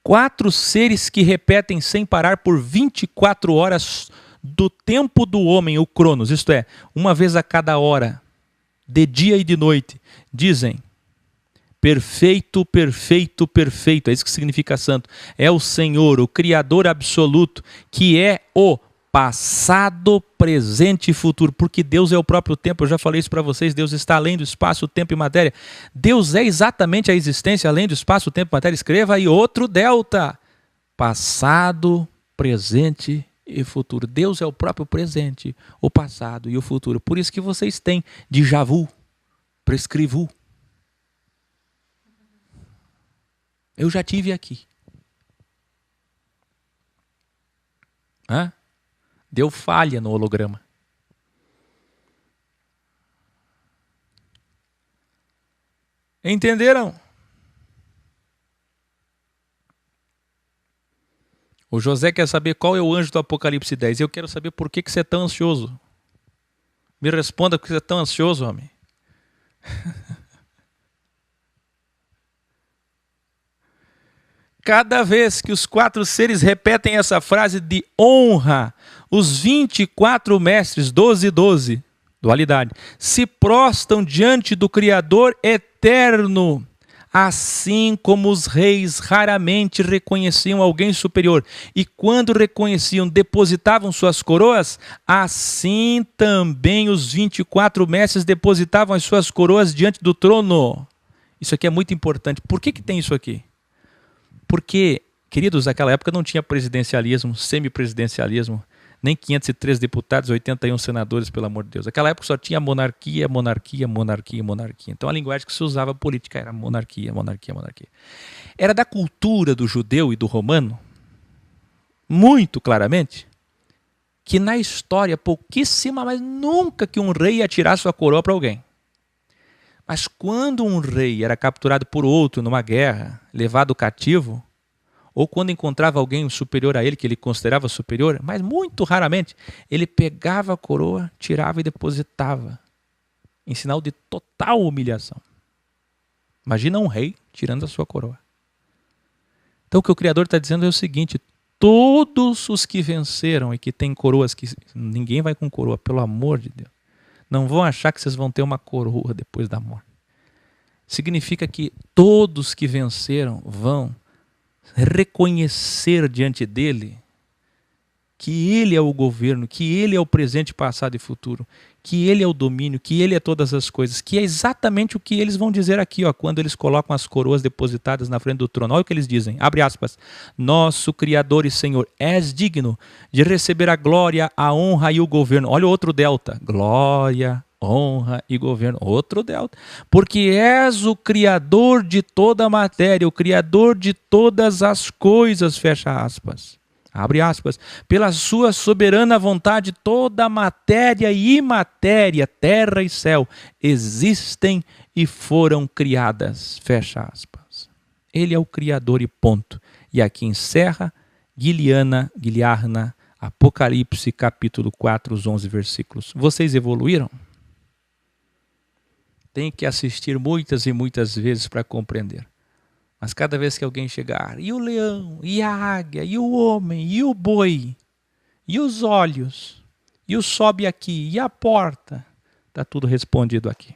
4 seres que repetem sem parar por 24 horas do tempo do homem, o Cronos. Isto é, uma vez a cada hora. de dia e de noite, dizem: perfeito, perfeito, perfeito. É isso que significa santo. É o Senhor, o Criador absoluto, que é o passado, presente e futuro. Porque Deus é o próprio tempo. Eu já falei isso para vocês. Deus está além do espaço, tempo e matéria. Deus é exatamente a existência além do espaço, tempo e matéria. Escreva aí outro delta. Passado, presente e futuro. Deus é o próprio presente, o passado e o futuro. Por isso que vocês têm déjà vu, prescrevu. Eu já tive aqui. Deu falha no holograma. Entenderam? O José quer saber qual é o anjo do Apocalipse 10. Eu quero saber por que você é tão ansioso. Me responda por que você é tão ansioso, homem. Cada vez que os 4 seres repetem essa frase de honra, os 24 mestres, 12 e 12, dualidade, se prostam diante do Criador eterno, assim como os reis raramente reconheciam alguém superior, e quando reconheciam, depositavam suas coroas, assim também os 24 mestres depositavam as suas coroas diante do trono. Isso aqui é muito importante. Por que tem isso aqui? Porque, queridos, naquela época não tinha presidencialismo, semipresidencialismo, nem 503 deputados, 81 senadores, pelo amor de Deus. Naquela época só tinha monarquia, monarquia, monarquia, monarquia. Então a linguagem que se usava política era monarquia, monarquia, monarquia. Era da cultura do judeu e do romano, muito claramente, que na história, pouquíssima, mas nunca que um rei ia tirar sua coroa para alguém. Mas quando um rei era capturado por outro numa guerra, levado cativo, ou quando encontrava alguém superior a ele, que ele considerava superior, mas muito raramente, ele pegava a coroa, tirava e depositava, em sinal de total humilhação. Imagina um rei tirando a sua coroa. Então o que o Criador está dizendo é o seguinte: todos os que venceram e que têm coroas, que ninguém vai com coroa, pelo amor de Deus. Não vão achar que vocês vão ter uma coroa depois da morte. Significa que todos que venceram vão reconhecer diante dele que ele é o governo, que ele é o presente, passado e futuro, que ele é o domínio, que ele é todas as coisas, que é exatamente o que eles vão dizer aqui, quando eles colocam as coroas depositadas na frente do trono. Olha o que eles dizem, abre aspas: nosso Criador e Senhor, és digno de receber a glória, a honra e o governo. Olha o outro delta, glória, honra e governo, outro delta, porque és o Criador de toda a matéria, o Criador de todas as coisas, fecha aspas. Abre aspas, pela sua soberana vontade, toda a matéria e imatéria, terra e céu, existem e foram criadas. Fecha aspas. Ele é o Criador e ponto. E aqui encerra Guiliarna, Apocalipse, capítulo 4, os 11 versículos. Vocês evoluíram? Tem que assistir muitas e muitas vezes para compreender. Mas cada vez que alguém chegar, e o leão, e a águia, e o homem, e o boi, e os olhos, e o sobe aqui, e a porta, está tudo respondido aqui.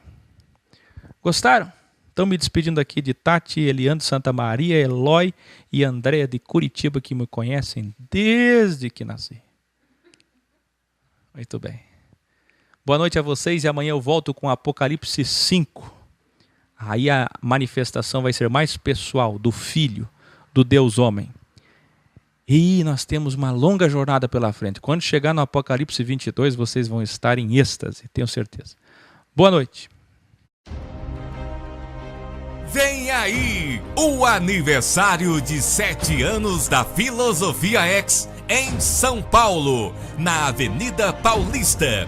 Gostaram? Estão me despedindo aqui de Tati, Eliandro, Santa Maria, Eloy e Andréia de Curitiba, que me conhecem desde que nasci. Muito bem. Boa noite a vocês e amanhã eu volto com Apocalipse 5. Aí a manifestação vai ser mais pessoal, do Filho, do Deus homem. E nós temos uma longa jornada pela frente. Quando chegar no Apocalipse 22, vocês vão estar em êxtase, tenho certeza. Boa noite. Vem aí o aniversário de 7 anos da Filosofia X em São Paulo, na Avenida Paulista.